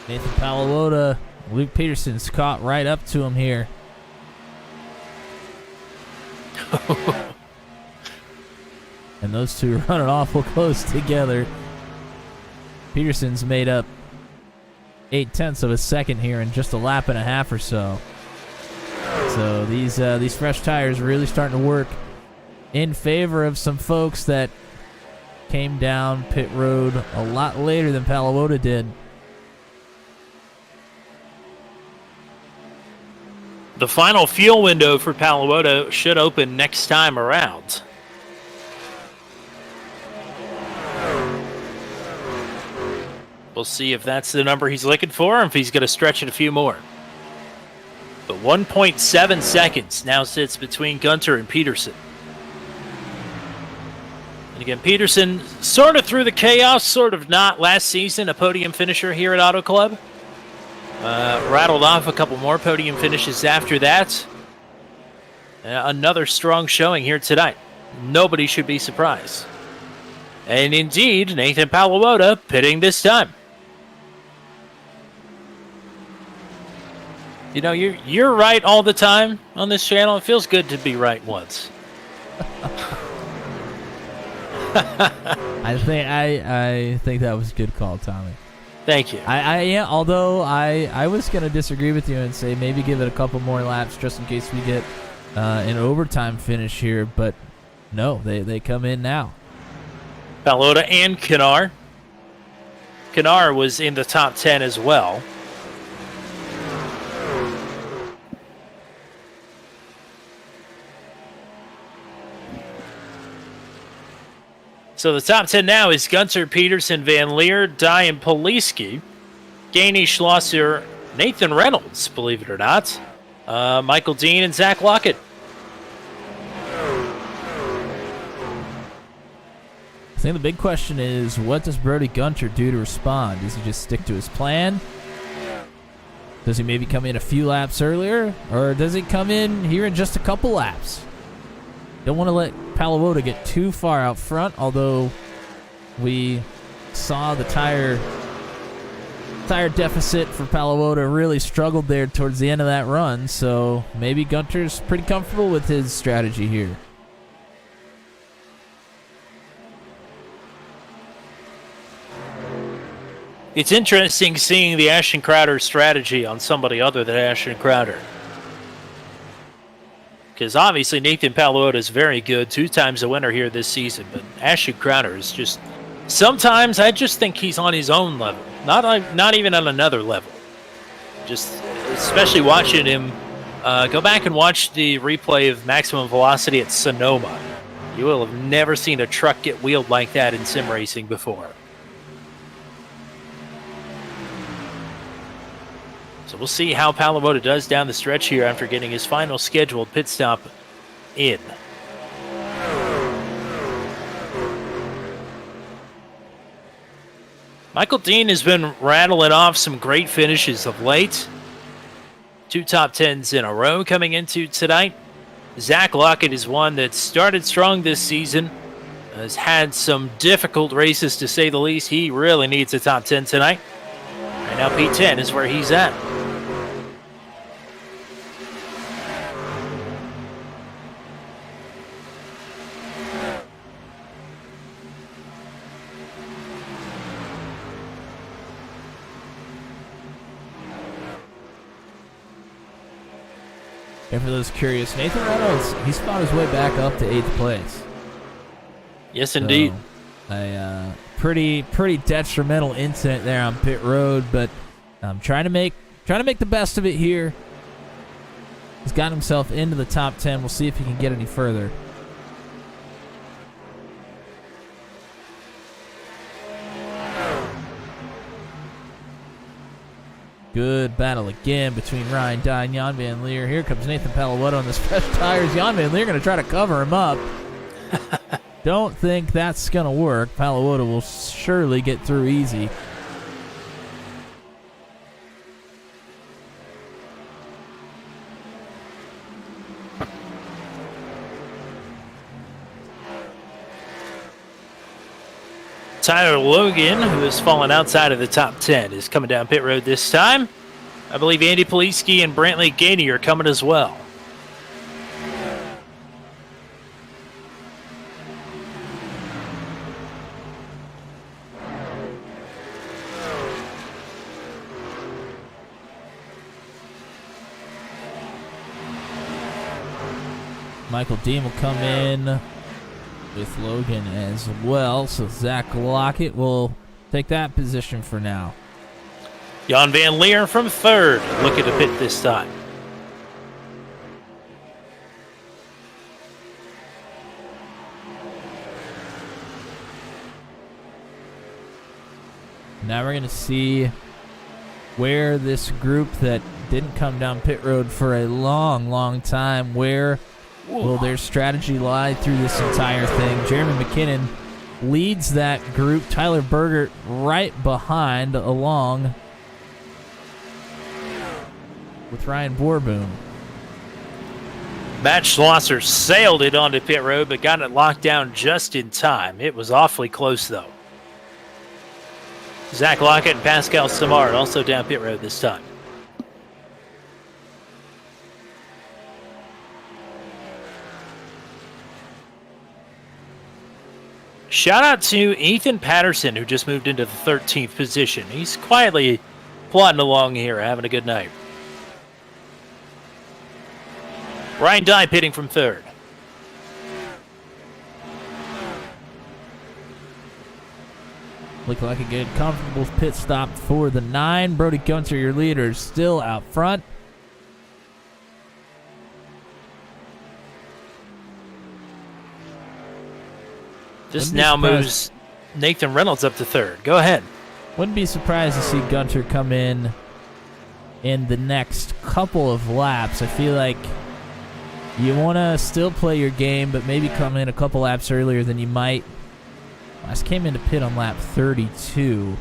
Nathan Palawota, Luke Peterson's caught right up to him here. And those two are running awful close together. Peterson's made up 0.8 of a second here in just a lap and a half or so. So these fresh tires are really starting to work in favor of some folks that came down pit road a lot later than Palawota did. The final fuel window for Palawota should open next time around. We'll see if that's the number he's looking for, or if he's going to stretch it a few more. But 1.7 seconds now sits between Gunter and Peterson. And again, Peterson sort of through the chaos, sort of not. Last season, a podium finisher here at Auto Club. Rattled off a couple more podium finishes after that. Another strong showing here tonight. Nobody should be surprised. And indeed, Nathan Palawota pitting this time. You know, you're right all the time on this channel. It feels good to be right once. I think that was a good call, Tommy. Thank you. Although I was going to disagree with you and say maybe give it a couple more laps just in case we get an overtime finish here, but no, they come in now. Palota and Kanar. Kanar was in the top 10 as well. So the top 10 now is Gunter, Peterson, Van Leer, Dye, and Poliski. Gainey, Schlosser, Nathan Reynolds, believe it or not. Michael Dean and Zach Lockett. I think the big question is, what does Brody Gunter do to respond? Does he just stick to his plan? Does he maybe come in a few laps earlier? Or does he come in here in just a couple laps? Don't want to let Palawota get too far out front, although we saw the tire deficit for Palawota really struggled there towards the end of that run, so maybe Gunter's pretty comfortable with his strategy here. It's interesting seeing the Ashton Crowder strategy on somebody other than Ashton Crowder. Because obviously Nathan Palawota is very good, 2 times a winner here this season, but Ashton Crowder is just... Sometimes I just think he's on his own level, not even on another level. Just especially watching him, go back and watch the replay of maximum velocity at Sonoma. You will have never seen a truck get wheeled like that in sim racing before. So we'll see how Palawota does down the stretch here after getting his final scheduled pit stop in. Michael Dean has been rattling off some great finishes of late. 2 top 10s in a row coming into tonight. Zach Lockett is one that started strong this season. Has had some difficult races to say the least. He really needs a top 10 tonight. Right now P10 is where he's at. And for those curious, Nathan Reynolds, he's found his way back up to 8th place. Yes, indeed. So, a pretty detrimental incident there on pit road, but trying to make the best of it here. He's got himself into the top 10. We'll see if he can get any further. Good battle again between Ryan Dye and Jan Van Leer. Here comes Nathan Palawota on the fresh tires. Jan Van Leer going to try to cover him up. Don't think that's going to work. Palawota will surely get through easy. Tyler Logan, who has fallen outside of the top 10, is coming down pit road this time. I believe Andy Poliski and Brantley Gainey are coming as well. Michael Dean will come in with Logan as well, so Zach Lockett will take that position for now. Jan Van Leer from 3rd, looking to pit this time. Now we're going to see where this group that didn't come down pit road for a long time, where will their strategy lie through this entire thing? Jeremy McKinnon leads that group. Tyler Bergert right behind, along with Ryan Borboom. Matt Schlosser sailed it onto pit road, but got it locked down just in time. It was awfully close, though. Zach Lockett and Pascal Samard also down pit road this time. Shout out to Ethan Patterson, who just moved into the 13th position. He's quietly plodding along here, having a good night. Ryan Dye pitting from 3rd. Looked like a good, comfortable pit stop for the 9. Brody Gunter, your leader, is still out front. This now moves Nathan Reynolds up to 3rd. Go ahead. Wouldn't be surprised to see Gunter come in the next couple of laps. I feel like you want to still play your game, but maybe come in a couple laps earlier than you might. I just came into pit on lap 32.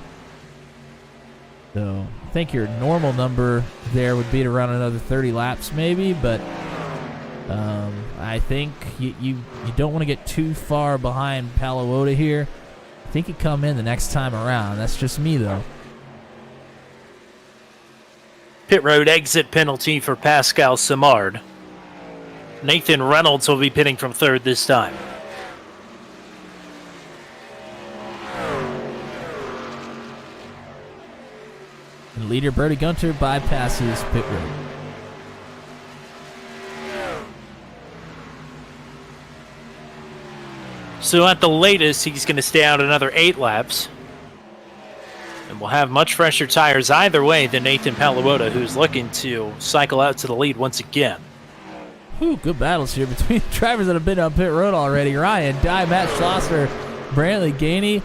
So I think your normal number there would be to run another 30 laps maybe, but I think you don't want to get too far behind Paluota here. I think you come in the next time around. That's just me, though. Pit road exit penalty for Pascal Simard. Nathan Reynolds will be pitting from 3rd this time. And leader Brody Gunter bypasses pit road. So at the latest, he's going to stay out another 8 laps. And we'll have much fresher tires either way than Nathan Paluota, who's looking to cycle out to the lead once again. Whew, good battles here between drivers that have been on pit road already. Ryan Dye, Matt Schlosser, Brantley Gainey,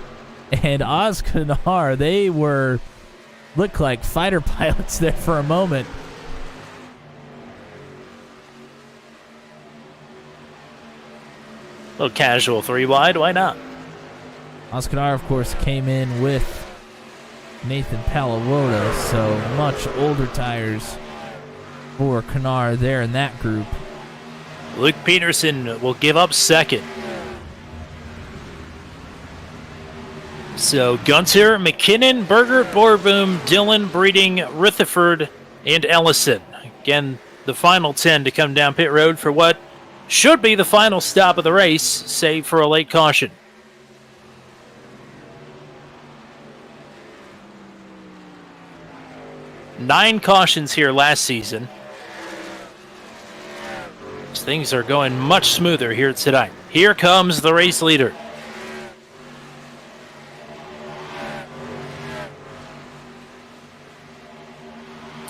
and Oz Kanar. They looked like fighter pilots there for a moment. A little casual 3 wide, why not? Oscar, of course, came in with Nathan Paluota, so much older tires for Kanar there in that group. Luke Peterson will give up 2nd. So Gunter, McKinnon, Berger, Borboom, Dillon, Breeding, Rutherford, and Ellison. Again, the final 10 to come down pit road for what should be the final stop of the race, save for a late caution. Nine cautions here last season. Things are going much smoother here tonight. Here comes the race leader.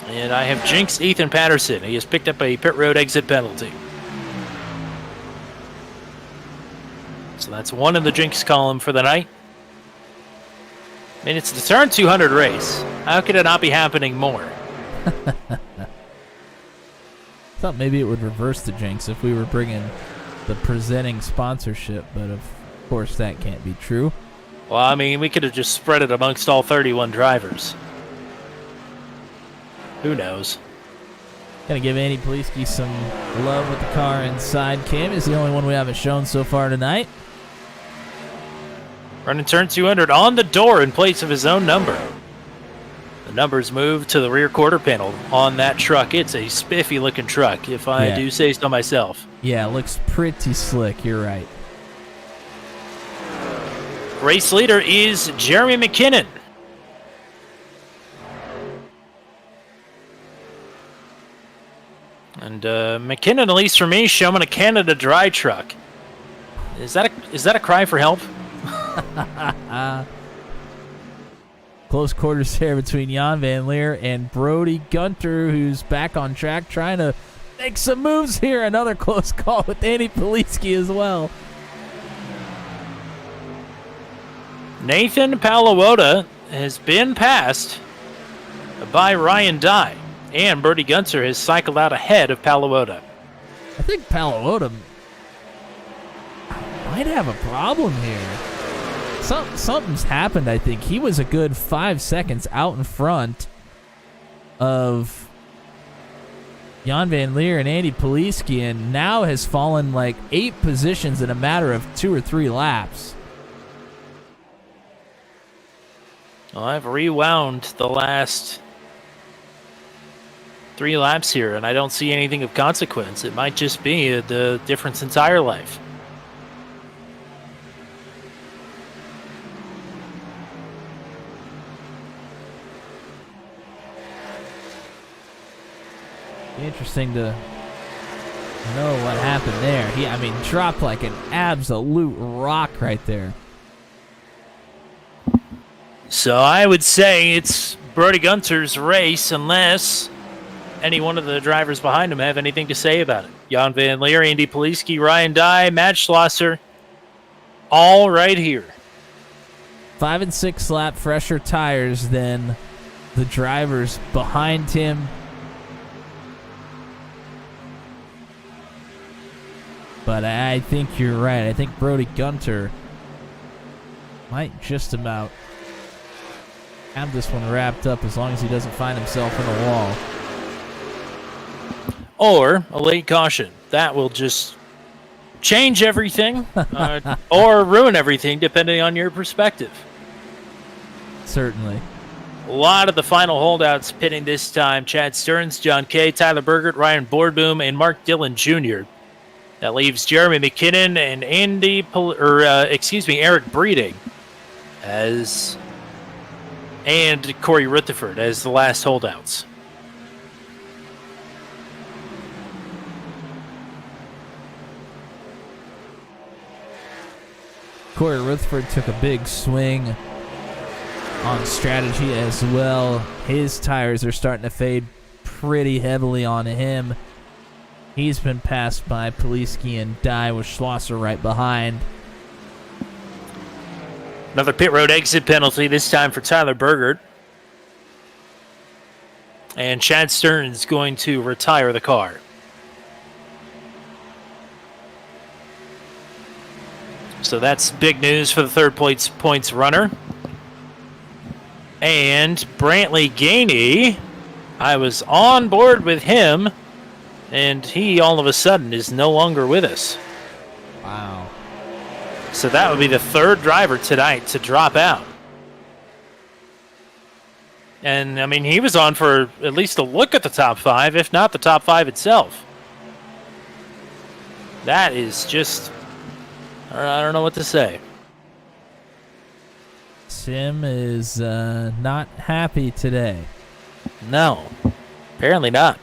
And I have jinxed Ethan Patterson. He has picked up a pit road exit penalty. So that's 1 in the jinx column for the night. And it's the turn 200 race. How could it not be happening more? Thought maybe it would reverse the jinx if we were bringing the presenting sponsorship, but of course that can't be true. Well, I mean, we could have just spread it amongst all 31 drivers. Who knows? Gonna give Andy Poliski some love with the car inside. Cam is the only one we haven't shown so far tonight. Running turn 200 on the door in place of his own number. The numbers move to the rear quarter panel on that truck. It's a spiffy looking truck, if I do say so myself. Yeah, it looks pretty slick. You're right. Race leader is Jeremy McKinnon. And McKinnon, at least for me, showing a Canada dry truck. Is that a cry for help? Close quarters there between Jan Van Leer and Brody Gunter, who's back on track trying to make some moves here. Another close call with Andy Poliski as well. Nathan Paluota has been passed by Ryan Dye, and Brody Gunter has cycled out ahead of Paluota. I think Paluota might have a problem here. Something's happened, I think. He was a good 5 seconds out in front of Jan Van Leer and Andy Poliski, and now has fallen like 8 positions in a matter of 2 or 3 laps. Well, I've rewound the last 3 laps here, and I don't see anything of consequence. It might just be the difference in tire life. Interesting to know what happened there. He, dropped like an absolute rock right there. So I would say it's Brody Gunter's race unless any one of the drivers behind him have anything to say about it. Jan Van Leer, Andy Poliski, Ryan Dye, Matt Schlosser, all right here. 5 and 6 lap fresher tires than the drivers behind him. But I think you're right. I think Brody Gunter might just about have this one wrapped up as long as he doesn't find himself in a wall. Or a late caution. That will just change everything or ruin everything depending on your perspective. Certainly. A lot of the final holdouts pitting this time. Chad Stearns, John Kay, Tyler Burgert, Ryan Boardboom, and Mark Dillon Jr. That leaves Jeremy McKinnon and Eric Breeding and Corey Rutherford as the last holdouts. Corey Rutherford took a big swing on strategy as well. His tires are starting to fade pretty heavily on him. He's been passed by Poliski and Dye with Schlosser right behind. Another pit road exit penalty, this time for Tyler Burgert. And Chad Stearns going to retire the car. So that's big news for the third points runner. And Brantley Gainey, I was on board with him, and he all of a sudden is no longer with us. Wow. So that would be the third driver tonight to drop out. And, I mean, he was on for at least a look at the top 5, if not the top 5 itself. That is just, I don't know what to say. Sim is not happy today. No, apparently not.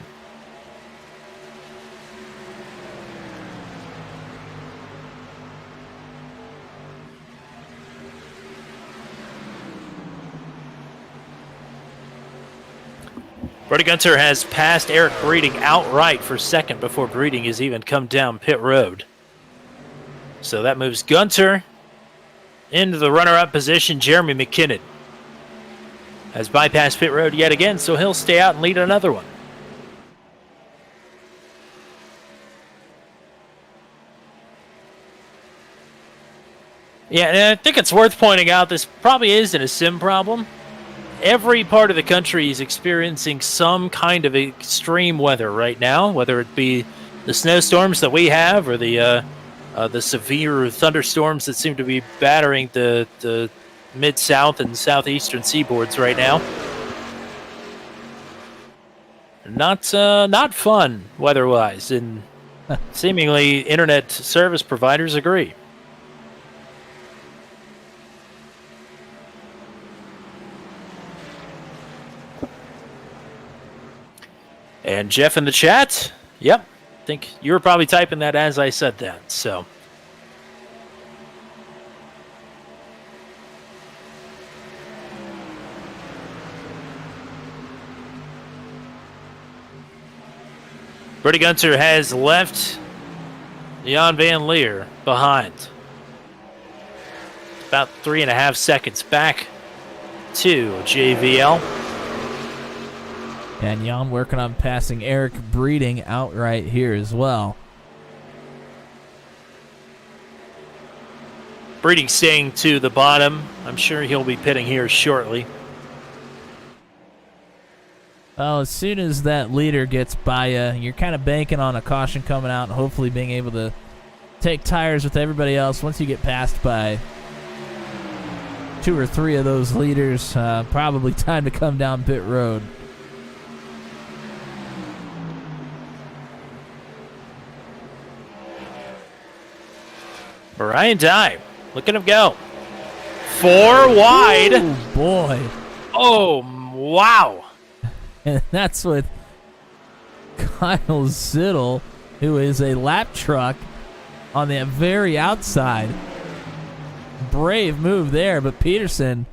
Brody Gunter has passed Eric Breeding outright for second before Breeding has even come down pit road. So that moves Gunter into the runner-up position. Jeremy McKinnon has bypassed pit road yet again, so he'll stay out and lead another one. Yeah, and I think it's worth pointing out this probably isn't a sim problem. Every part of the country is experiencing some kind of extreme weather right now, whether it be the snowstorms that we have or the severe thunderstorms that seem to be battering the mid-south and southeastern seaboards right now. Not fun weather-wise, and seemingly internet service providers agree. And Jeff in the chat, yep, I think you were probably typing that as I said that, so. Brody Gunter has left Jan Van Leer behind. About 3.5 seconds back to JVL. And Jan working on passing Eric Breeding outright here as well. Breeding staying to the bottom. I'm sure he'll be pitting here shortly. Well, as soon as that leader gets by you, you're kind of banking on a caution coming out and hopefully being able to take tires with everybody else. Once you get passed by 2 or 3 of those leaders, probably time to come down pit road. Ryan Dye, look at him go. 4 wide. Oh, boy. Oh, wow. And that's with Kyle Zittel, who is a lap truck on the very outside. Brave move there, but Peterson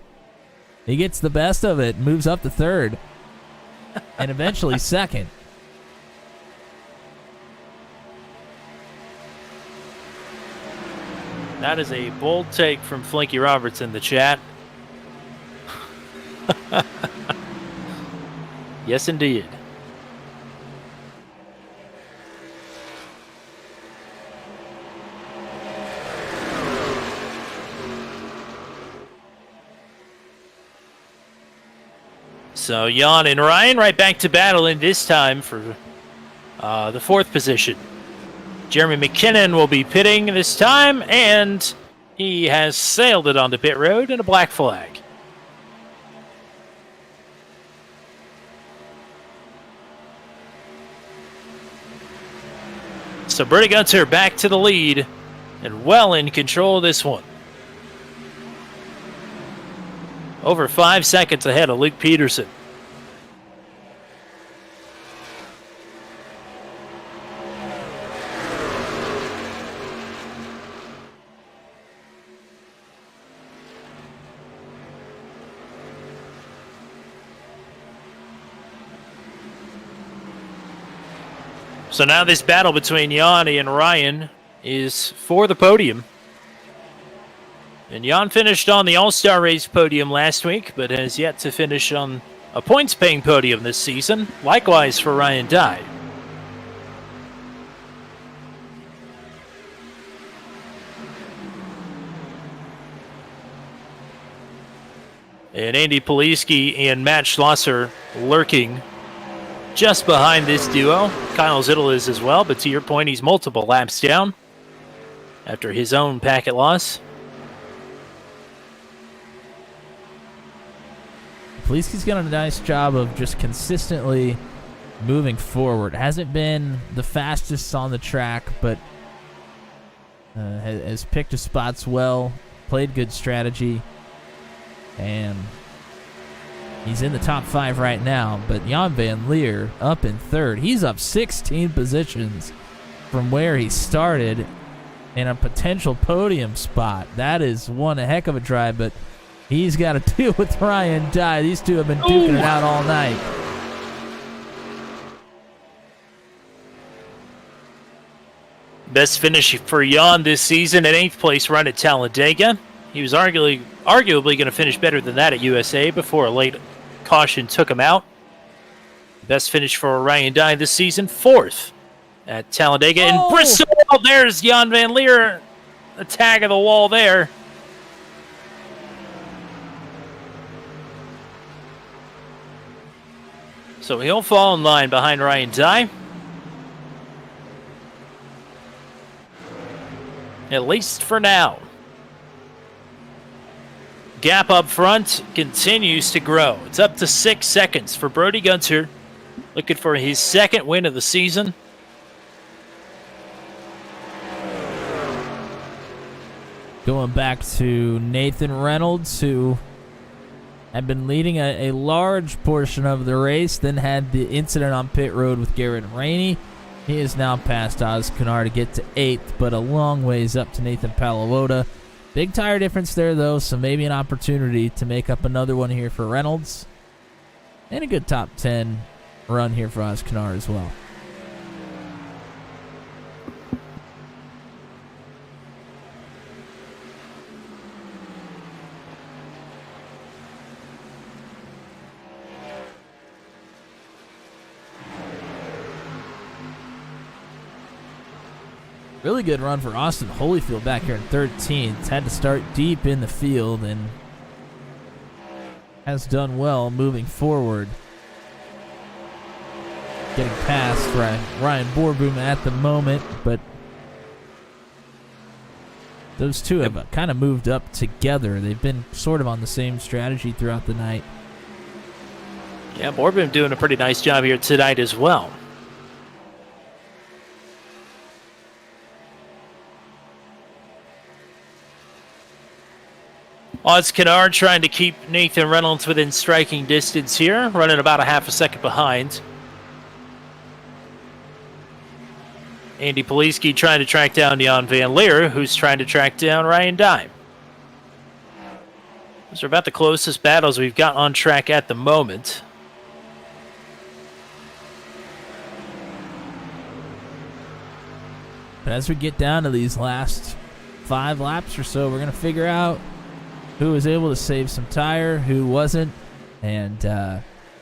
He gets the best of it, moves up to third, and eventually second. That is a bold take from Flinky Roberts in the chat. Yes, indeed. So Jan and Ryan right back to battling this time for the 4th position. Jeremy McKinnon will be pitting this time, and he has sailed it onto pit road in a black flag. So Bertie Gunter back to the lead and well in control of this one. Over 5 seconds ahead of Luke Peterson. So now this battle between Yanni and Ryan is for the podium. And Jan finished on the All-Star Race podium last week, but has yet to finish on a points-paying podium this season. Likewise for Ryan Dye. And Andy Poliski and Matt Schlosser lurking just behind this duo. Kyle Zittel is as well, but to your point, he's multiple laps down after his own packet loss. Poliski's done a nice job of just consistently moving forward. Hasn't been the fastest on the track, but has picked his spots well, played good strategy, and he's in the top 5 right now. But Jan Van Leer up in 3rd. He's up 16 positions from where he started in a potential podium spot. That is one heck of a drive, but he's got to deal with Ryan Dye. These two have been duking it out all night. Best finish for Jan this season, an 8th place run at Talladega. He was arguably going to finish better than that at USA before a late caution took him out. Best finish for Ryan Dye this season, 4th at Talladega in Bristol. There's Jan Van Leer, a tag of the wall there. So he'll fall in line behind Ryan Dye. At least for now. Gap up front continues to grow. It's up to 6 seconds for Brody Gunter, looking for his 2nd win of the season. Going back to Nathan Reynolds, who had been leading a large portion of the race, then had the incident on pit road with Garrett Rainey. He is now past Oz Kennard to get to 8th, but a long ways up to Nathan Palawota. Big tire difference there, though, so maybe an opportunity to make up another one here for Reynolds. And a good top 10 run here for Oz Kennard as well. Really good run for Austin Holyfield back here in 13th. Had to start deep in the field and has done well moving forward. Getting past Ryan Borboom at the moment, but those two have kind of moved up together. They've been sort of on the same strategy throughout the night. Yeah, Borboom doing a pretty nice job here tonight as well. Oz Kennard trying to keep Nathan Reynolds within striking distance here, running about a half a second behind. Andy Poliski trying to track down Jan Van Leer, who's trying to track down Ryan Dye. Those are about the closest battles we've got on track at the moment. But as we get down to these last 5 laps or so, we're going to figure out who was able to save some tire, who wasn't. And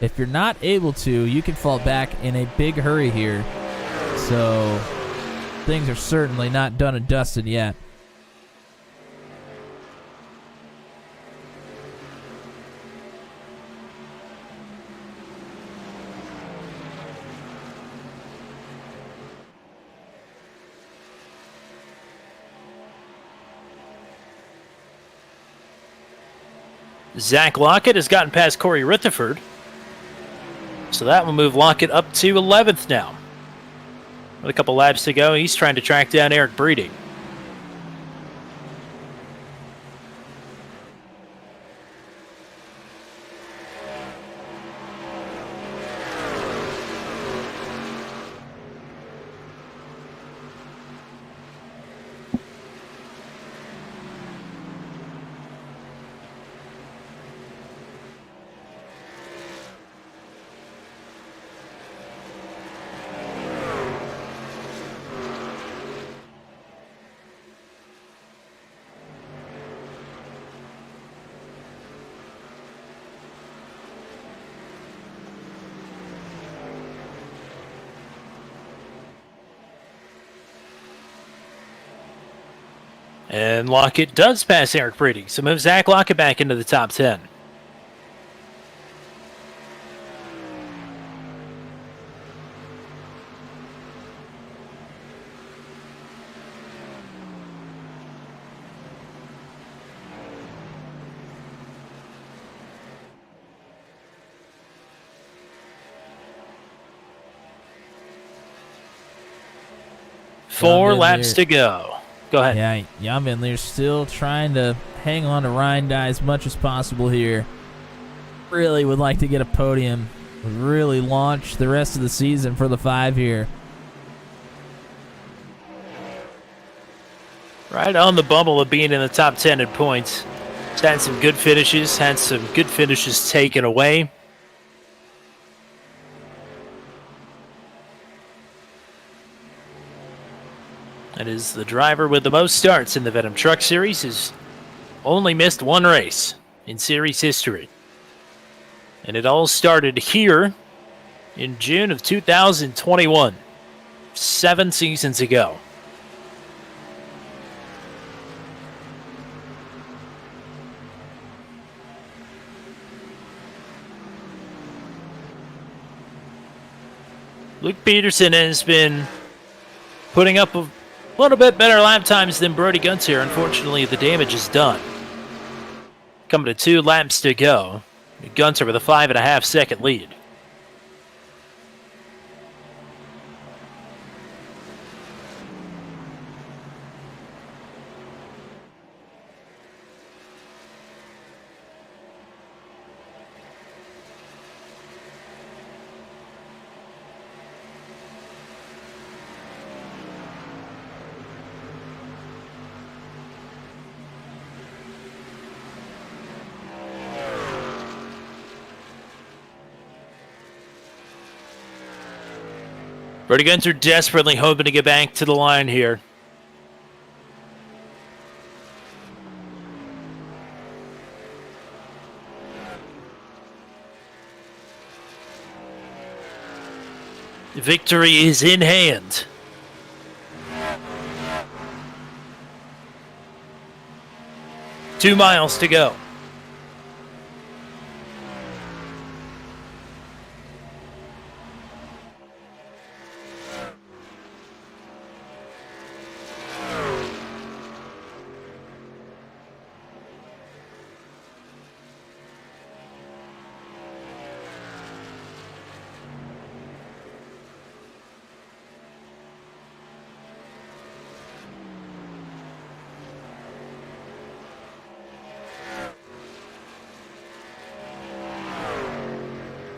if you're not able to, you can fall back in a big hurry here. So things are certainly not done and dusted yet. Zach Lockett has gotten past Corey Rutherford. So that will move Lockett up to 11th now. With a couple laps to go, he's trying to track down Eric Breeding. And Lockett does pass Eric Breeding, so moves Zach Lockett back into the top 10. Four laps to go. Go ahead. Yeah, Jan Van Leer's still trying to hang on to Ryan Dye as much as possible here. Really would like to get a podium. Would really launch the rest of the season for the 5 here. Right on the bubble of being in the top 10 in points. He's had some good finishes, taken away. And is the driver with the most starts in the Venom Truck Series. Has only missed 1 race in series history. And it all started here in June of 2021, 7 seasons ago. Luke Peterson has been putting up a little bit better lap times than Brody Gunter. Unfortunately, the damage is done. Coming to 2 laps to go. Gunter with a 5.5 second lead. Brody Gunter desperately hoping to get back to the line here. The victory is in hand. Two miles to go.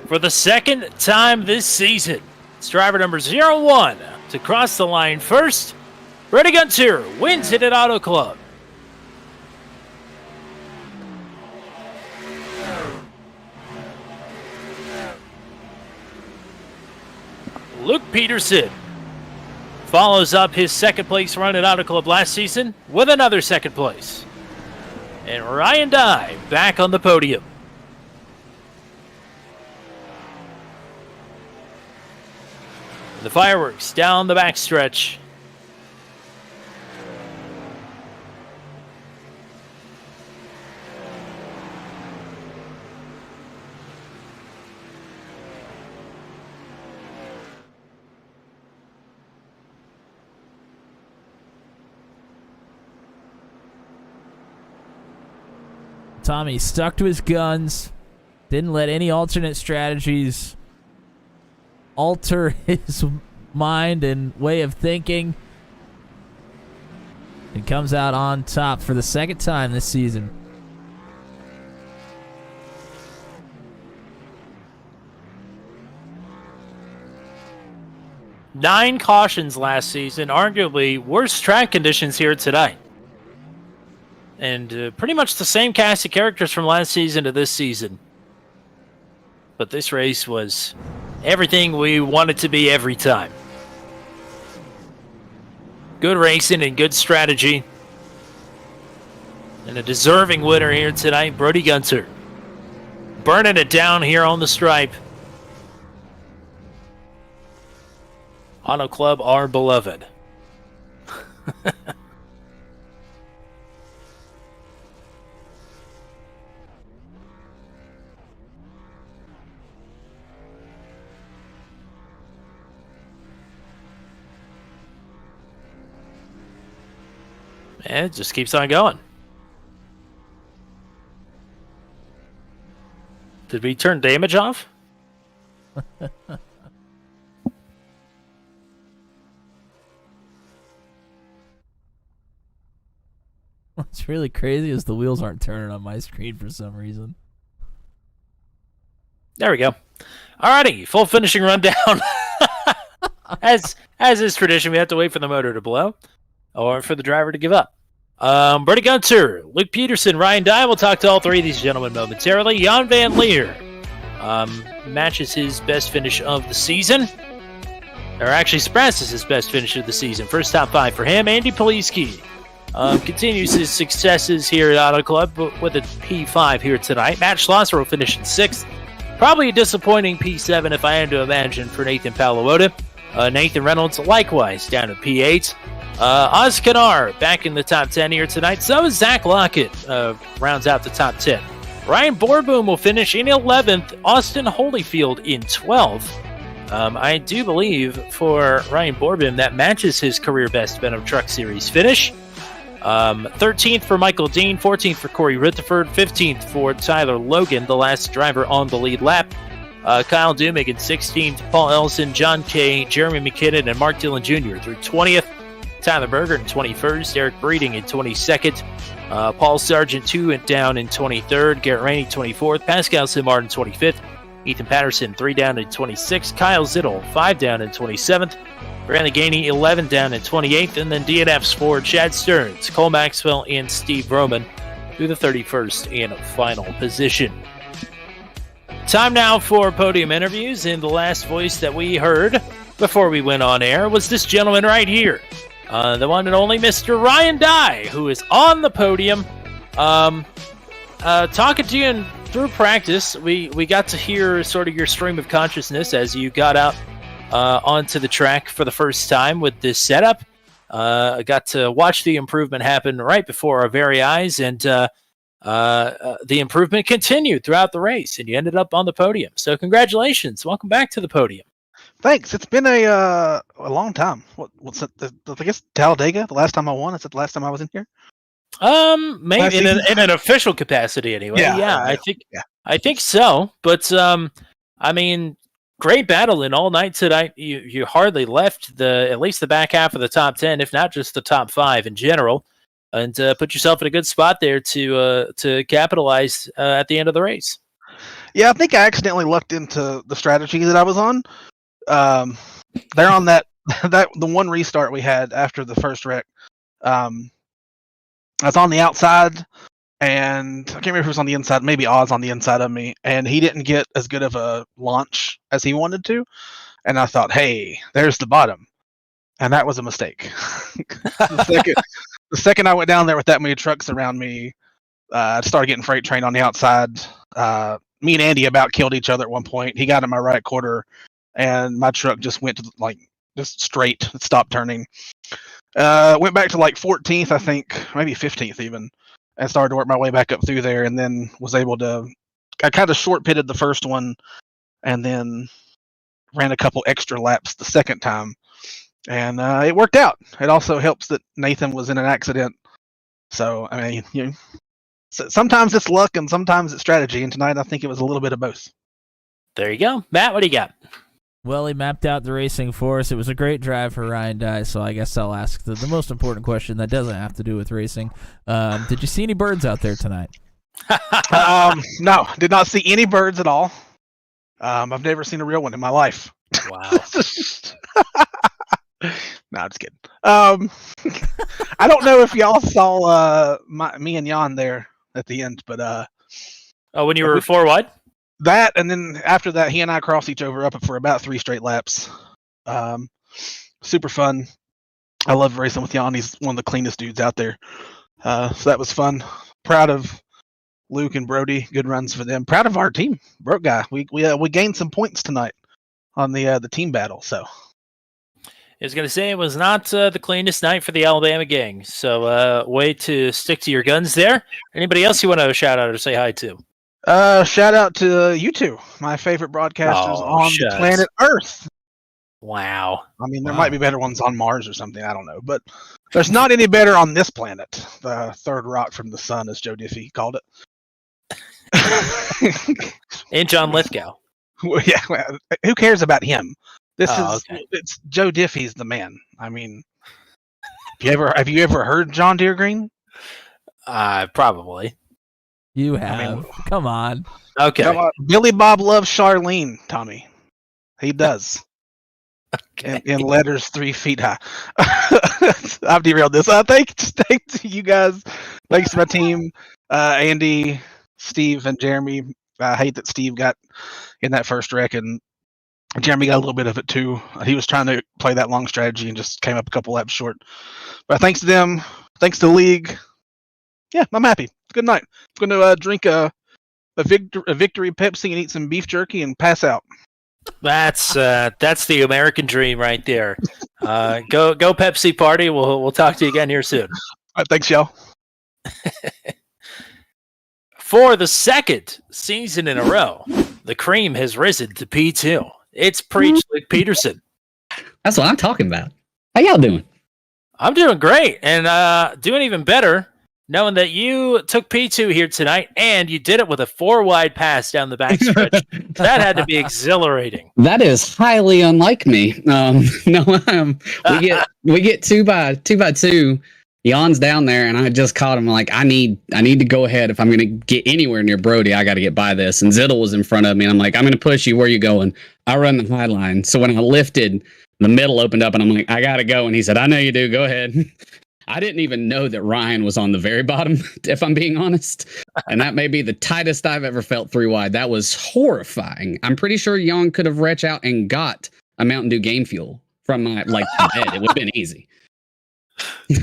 For the second time this season, it's driver number 01 to cross the line first. Brody Gunter wins it at Auto Club. Luke Peterson follows up his second place run at Auto Club last season with another second place. And Ryan Dye back on the podium. The fireworks down the backstretch. Tommy stuck to his guns, didn't let any alternate strategies alter his mind and way of thinking. And comes out on top for the second time this season. Nine cautions last season, arguably worse track conditions here tonight. And pretty much the same cast of characters from last season to this season. But this race was everything we wanted to be every time. Good racing and good strategy. And a deserving winner here tonight, Brody Gunter. Burning it down here on the stripe. Auto Club, our beloved. And it just keeps on going. Did we turn damage off? What's really crazy is the wheels aren't turning on my screen for some reason. There we go. Alrighty, full finishing rundown. As is tradition, we have to wait for the motor to blow or for the driver to give up. Brody Gunter, Luke Peterson, Ryan Dye. We'll talk to all three of these gentlemen momentarily. Jan Van Leer matches his best finish of the season. Or actually surpasses his best finish of the season. First top five for him. Andy Poliski continues his successes here at Auto Club with a P5 here tonight. Matt Schlosser will finish in sixth. Probably a disappointing P7 if I had to imagine for Nathan Palawoda. Nathan Reynolds likewise down at P8. Oz Kanar back in the top 10 here tonight. So is Zach Lockett, rounds out the top 10. Ryan Borboom will finish in 11th. Austin Holyfield in 12th. I do believe for Ryan Borboom that matches his career best Venom Truck Series finish. 13th for Michael Dean, 14th for Corey Rutherford, 15th for Tyler Logan, the last driver on the lead lap. Kyle Dumig in 16th, Paul Ellison, John Kay, Jeremy McKinnon, and Mark Dillon Jr. through 20th. Tyler Berger in 21st, Eric Breeding in 22nd, Paul Sargent 2 and down in 23rd, Garrett Rainey 24th, Pascal Simard in 25th, Ethan Patterson 3 down in 26th, Kyle Zittel 5 down in 27th, Brandon Gainey 11 down in 28th, and then DNF's for Chad Stearns, Cole Maxwell, and Steve Roman through the 31st and final position. Time now for podium interviews, and the last voice that we heard before we went on air was this gentleman right here. The one and only Mr. Ryan Dye, who is on the podium. Talking to you and through practice, we got to hear sort of your stream of consciousness as you got out onto the track for the first time with this setup. I got to watch the improvement happen right before our very eyes, and the improvement continued throughout the race, and you ended up on the podium. So congratulations. Welcome back to the podium. Thanks. It's been a long time. What's it? I guess Talladega. The last time I won. Is it the last time I was in here? Maybe in an official capacity, anyway. Yeah, I think so. But I mean, great battle in all night tonight. You hardly left at least the back half of the top 10, if not just the top 5 in general, and put yourself in a good spot there to capitalize at the end of the race. Yeah, I think I accidentally lucked into the strategy that I was on. They're on that the one restart we had after the first wreck. I was on the outside, and I can't remember if it was on the inside. Maybe Oz on the inside of me, and he didn't get as good of a launch as he wanted to. and I thought, hey, there's the bottom, and that was a mistake. The second I went down there with that many trucks around me, I started getting freight train on the outside. Me and Andy about killed each other at one point. He got in my right quarter, and my truck just went to just straight. It stopped turning. Went back to 14th, I think, maybe 15th even, and started to work my way back up through there, and then was able to. I kind of short pitted the first one, and then ran a couple extra laps the second time, and it worked out. It also helps that Nathan was in an accident, so I mean, sometimes it's luck and sometimes it's strategy, and tonight I think it was a little bit of both. There you go. Matt, what do you got? Well, he mapped out the racing for us. It was a great drive for Ryan Dye, so I guess I'll ask the most important question that doesn't have to do with racing. Did you see any birds out there tonight? No, did not see any birds at all. I've never seen a real one in my life. Wow. No, I'm just kidding. I don't know if y'all saw me and Jan there at the end, but when you were 4 wide? That, and then after that, he and I crossed each other up for about 3 straight laps. Super fun. I love racing with Jan. He's one of the cleanest dudes out there. So that was fun. Proud of Luke and Brody. Good runs for them. Proud of our team. Broke guy. We gained some points tonight on the team battle. So I was going to say it was not the cleanest night for the Alabama gang. So way to stick to your guns there. Anybody else you want to shout out or say hi to? Shout out to you two, my favorite broadcasters on the planet Earth. Wow. I mean, there might be better ones on Mars or something. I don't know. But there's not any better on this planet. The third rock from the sun, as Joe Diffie called it. And John Lithgow. Well, yeah, who cares about him? It's Joe Diffie's the man. I mean, have you ever heard John Deere Green? Probably. You have. Come on. Okay. Come on. Billy Bob loves Charlene, Tommy. He does. Okay. In letters 3 feet high. I've derailed this. Thanks to you guys. Thanks to my team, Andy, Steve, and Jeremy. I hate that Steve got in that first wreck, and Jeremy got a little bit of it too. He was trying to play that long strategy and just came up a couple laps short. But thanks to them, thanks to the league. Yeah, I'm happy. Good night. I'm going to drink a victory Pepsi and eat some beef jerky and pass out. That's the American dream right there. Go Pepsi party. We'll talk to you again here soon. All right, thanks, y'all. For the second season in a row, the cream has risen to P2. It's Preach Luke Peterson. That's what I'm talking about. How y'all doing? I'm doing great, and doing even better knowing that you took P2 here tonight, and you did it with a 4-wide pass down the backstretch. That had to be exhilarating. That is highly unlike me. We get 2 by 2. Jan's down there, and I just caught him. Like, I need to go ahead. If I'm going to get anywhere near Brody, I got to get by this. And Zittel was in front of me, and I'm like, I'm going to push you. Where are you going? I run the high line. So when I lifted, the middle opened up, and I'm like, I got to go. And he said, I know you do. Go ahead. I didn't even know that Ryan was on the very bottom, if I'm being honest. And that may be the tightest I've ever felt 3 wide. That was horrifying. I'm pretty sure Jan could have reached out and got a Mountain Dew game fuel from my bed. It would have been easy.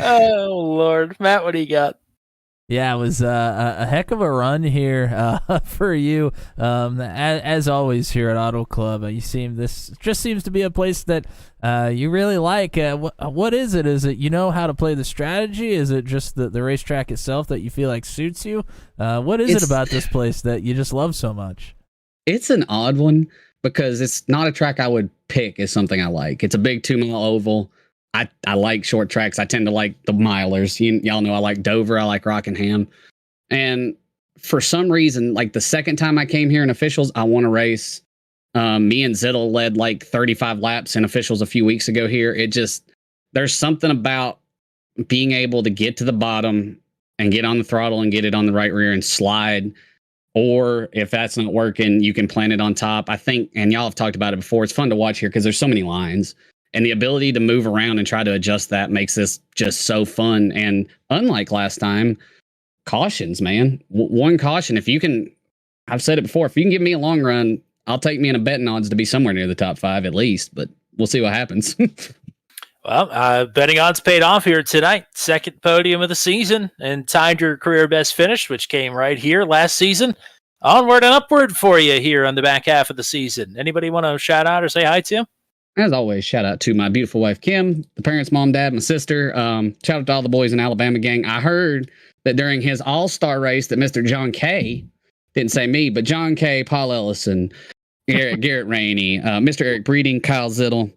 Oh, Lord. Matt, what do you got? Yeah, it was a heck of a run here for you. As always here at Auto Club, this just seems to be a place that you really like. What is it? Is it you know how to play the strategy? Is it just the racetrack itself that you feel like suits you? What is it about this place that you just love so much? It's an odd one because it's not a track I would pick as something I like. It's a big 2-mile oval. I like short tracks. I tend to like the milers. Y'all know I like Dover. I like Rockingham. And for some reason, like the second time I came here in officials, I won a race. Me and Zittel led like 35 laps in officials a few weeks ago here. There's something about being able to get to the bottom and get on the throttle and get it on the right rear and slide. Or if that's not working, you can plant it on top. I think, and y'all have talked about it before, it's fun to watch here because there's so many lines. And the ability to move around and try to adjust that makes this just so fun. And unlike last time, cautions, man. One caution. If you can, I've said it before, if you can give me a long run, I'll take me in a betting odds to be somewhere near the top 5 at least, but we'll see what happens. Well, betting odds paid off here tonight. Second podium of the season and tied your career best finish, which came right here last season. Onward and upward for you here on the back half of the season. Anybody want to shout out or say hi to? As always, shout out to my beautiful wife, Kim, the parents, mom, dad, my sister. Shout out to all the boys in Alabama gang. I heard that during his all-star race that Mr. John K, didn't say me, but John K, Paul Ellison, Garrett Rainey, Mr. Eric Breeding, Kyle Zittle,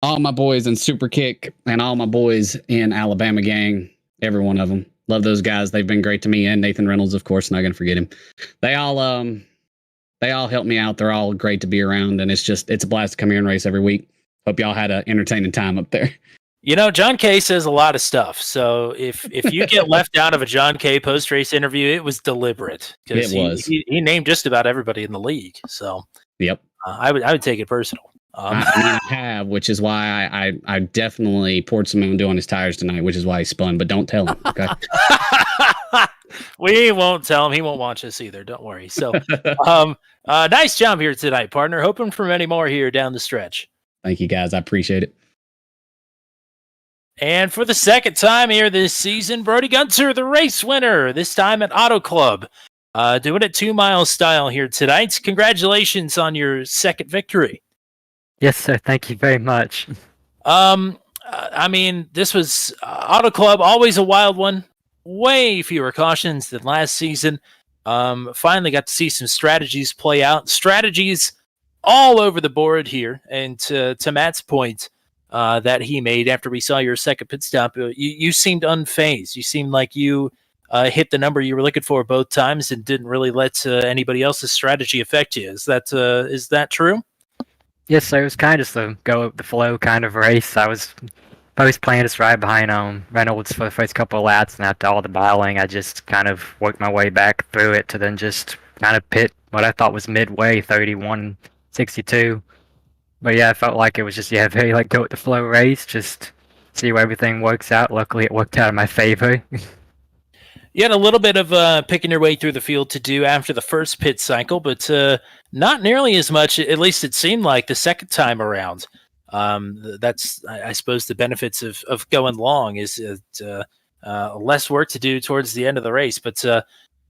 all my boys in Super Kick, and all my boys in Alabama gang, every one of them. Love those guys. They've been great to me, and Nathan Reynolds, of course, not going to forget him. They all help me out. They're all great to be around, and it's a blast to come here and race every week. Hope y'all had an entertaining time up there. You know, John K says a lot of stuff. So if you get left out of a John K post-race interview, it was deliberate. It was. He named just about everybody in the league. So yep. I would take it personal. I have, which is why I definitely poured some Mountain Dew on his tires tonight, which is why he spun, but don't tell him, okay? We won't tell him. He won't watch us either. Don't worry. So nice job here tonight, partner. Hoping for many more here down the stretch. Thank you, guys. I appreciate it. And for the second time here this season, Brody Gunter, the race winner, this time at Auto Club. Doing it 2 mile style here tonight. Congratulations on your second victory. Yes, sir. Thank you very much. I mean, this was Auto Club, always a wild one. Way fewer cautions than last season. Finally got to see some strategies play out. Strategies all over the board here. And to Matt's point that he made after we saw your second pit stop, you seemed unfazed. You seemed like you hit the number you were looking for both times and didn't really let anybody else's strategy affect you. Is that true? Yes, sir. It was kind of just a go with the flow kind of race. I was planning to ride behind Reynolds for the first couple of laps, and after all the battling, I just kind of worked my way back through it to then just kind of pit what I thought was midway, 31.62. But yeah, I felt like it was just very like go with the flow race, just see where everything works out. Luckily, it worked out in my favor. You had a little bit of picking your way through the field to do after the first pit cycle, but not nearly as much, at least it seemed like, the second time around. That's, I suppose, the benefits of going long is less work to do towards the end of the race. But you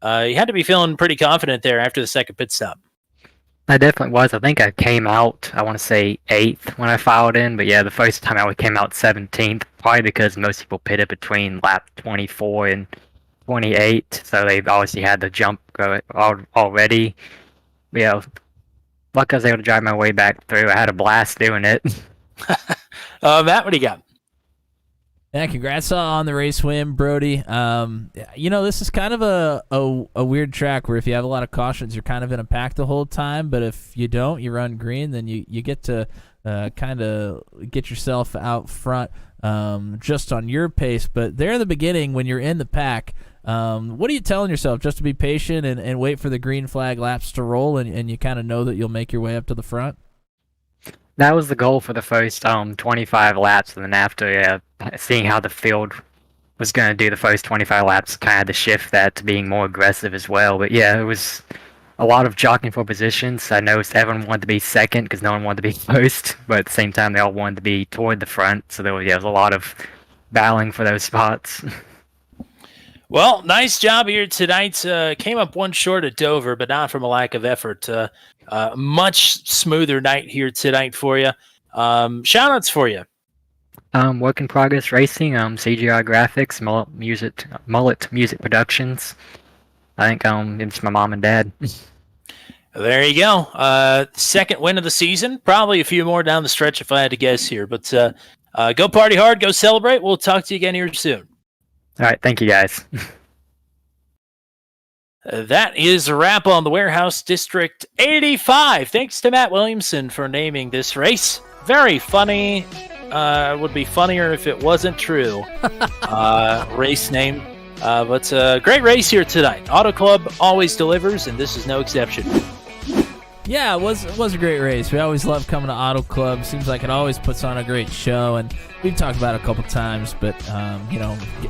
had to be feeling pretty confident there after the second pit stop. I definitely was. I think I came out, I want to say 8th when I filed in. But yeah, the first time I came out 17th, probably because most people pitted between lap 24 and 28, so they obviously had the jump go already. Yeah, luckily I was able to drive my way back through. I had a blast doing it. Matt, what do you got? Yeah, congrats on the race win, Brody. This is kind of a weird track where if you have a lot of cautions, you're kind of in a pack the whole time, but if you don't, you run green, then you get to kind of get yourself out front just on your pace. But there in the beginning, when you're in the pack, what are you telling yourself? Just to be patient and wait for the green flag laps to roll, and you kind of know that you'll make your way up to the front? That was the goal for the first 25 laps, and then after seeing how the field was going to do the first 25 laps, kind of had to shift that to being more aggressive as well. But yeah, it was a lot of jockeying for positions. I noticed everyone wanted to be second because no one wanted to be first, but at the same time, they all wanted to be toward the front. So there was a lot of battling for those spots. Well, nice job here tonight. Came up one short at Dover, but not from a lack of effort. Much smoother night here tonight for you. Shout-outs for you. Work in Progress Racing, CGI Graphics, Mullet Music Productions. I think it's my mom and dad. There you go. Second win of the season. Probably a few more down the stretch if I had to guess here. But go party hard. Go celebrate. We'll talk to you again here soon. All right. Thank you, guys. That is a wrap on the Warehouse District 85. Thanks to Matt Williamson for naming this race. Very funny. Would be funnier if it wasn't true. Race name. But great race here tonight. Auto Club always delivers, and this is no exception. Yeah, it was a great race. We always love coming to Auto Club. Seems like it always puts on a great show, and we've talked about it a couple times, but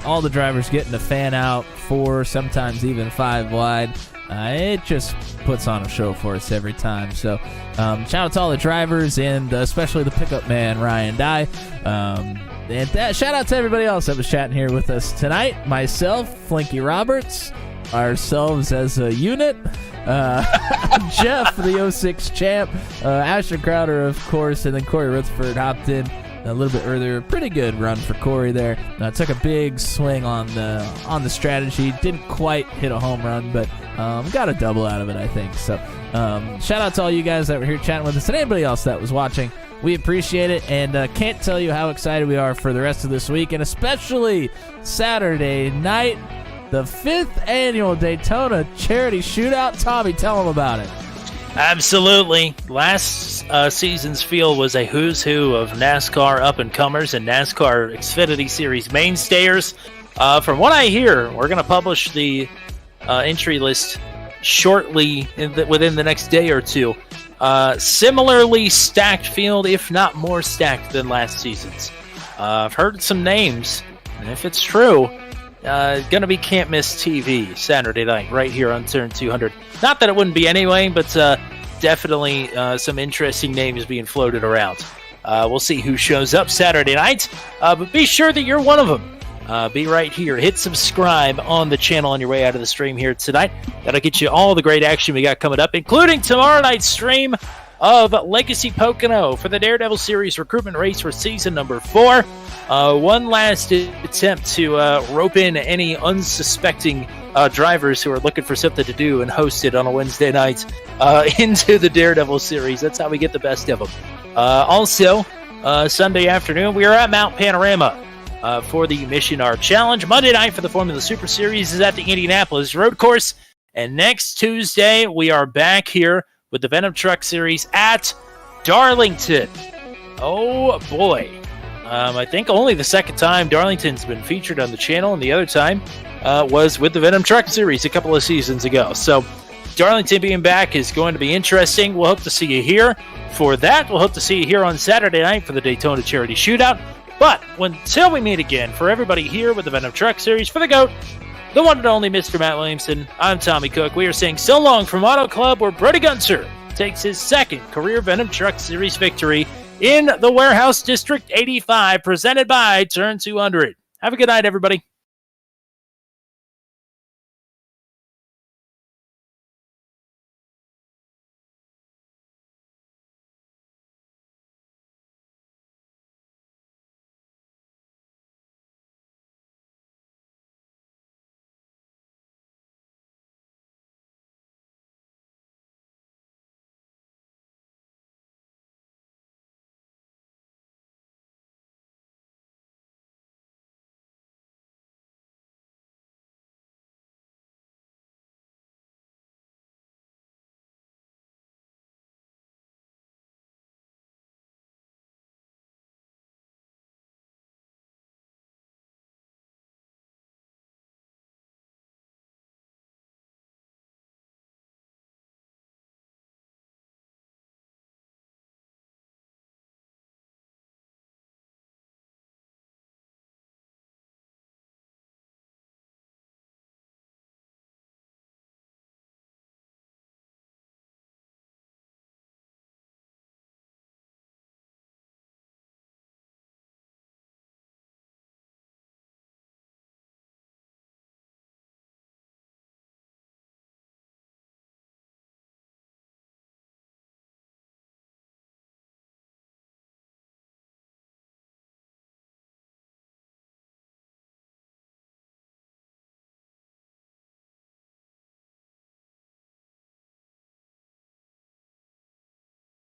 all the drivers getting the fan out 4, sometimes even 5 wide. it just puts on a show for us every time. So shout out to all the drivers and especially the pickup man, Ryan Dye. And shout out to everybody else that was chatting here with us tonight. Myself, Flinky Roberts, ourselves as a unit, Jeff, the 06 champ, Ashton Crowder, of course, and then Corey Rutherford hopped in a little bit earlier. Pretty good run for Corey there. Took a big swing on the strategy. Didn't quite hit a home run, but got a double out of it, I think. So shout out to all you guys that were here chatting with us and anybody else that was watching. We appreciate it, and can't tell you how excited we are for the rest of this week, and especially Saturday night, the 5th annual Daytona Charity Shootout. Tommy, tell them about it. Absolutely. Last season's field was a who's who of NASCAR up-and-comers and NASCAR Xfinity Series mainstayers. From what I hear, we're going to publish the entry list shortly within the next day or two. Similarly stacked field, if not more stacked than last season's. I've heard some names, and if it's true, going to be Can't Miss TV Saturday night right here on Turn 200. Not that it wouldn't be anyway, but definitely some interesting names being floated around. We'll see who shows up Saturday night, but be sure that you're one of them. Be right here. Hit subscribe on the channel on your way out of the stream here tonight. That'll get you all the great action we got coming up, including tomorrow night's stream of Legacy Pocono for the Daredevil Series recruitment race for season number 4. One last attempt to rope in any unsuspecting drivers who are looking for something to do and host it on a Wednesday night into the Daredevil Series. That's how we get the best of them. Also, Sunday afternoon, we are at Mount Panorama for the Mission Art Challenge. Monday night for the Formula Super Series is at the Indianapolis Road Course. And next Tuesday, we are back here with the Venom Truck Series at Darlington. Oh, boy. I think only the second time Darlington's been featured on the channel, and the other time was with the Venom Truck Series a couple of seasons ago. So Darlington being back is going to be interesting. We'll hope to see you here for that. We'll hope to see you here on Saturday night for the Daytona Charity Shootout. But until we meet again, for everybody here with the Venom Truck Series, for the GOAT, the one and only Mr. Matt Williamson, I'm Tommy Cook. We are saying so long from Auto Club, where Brody Gunter takes his second career Venom Truck Series victory in the Warehouse District 85, presented by Turn 200. Have a good night, everybody.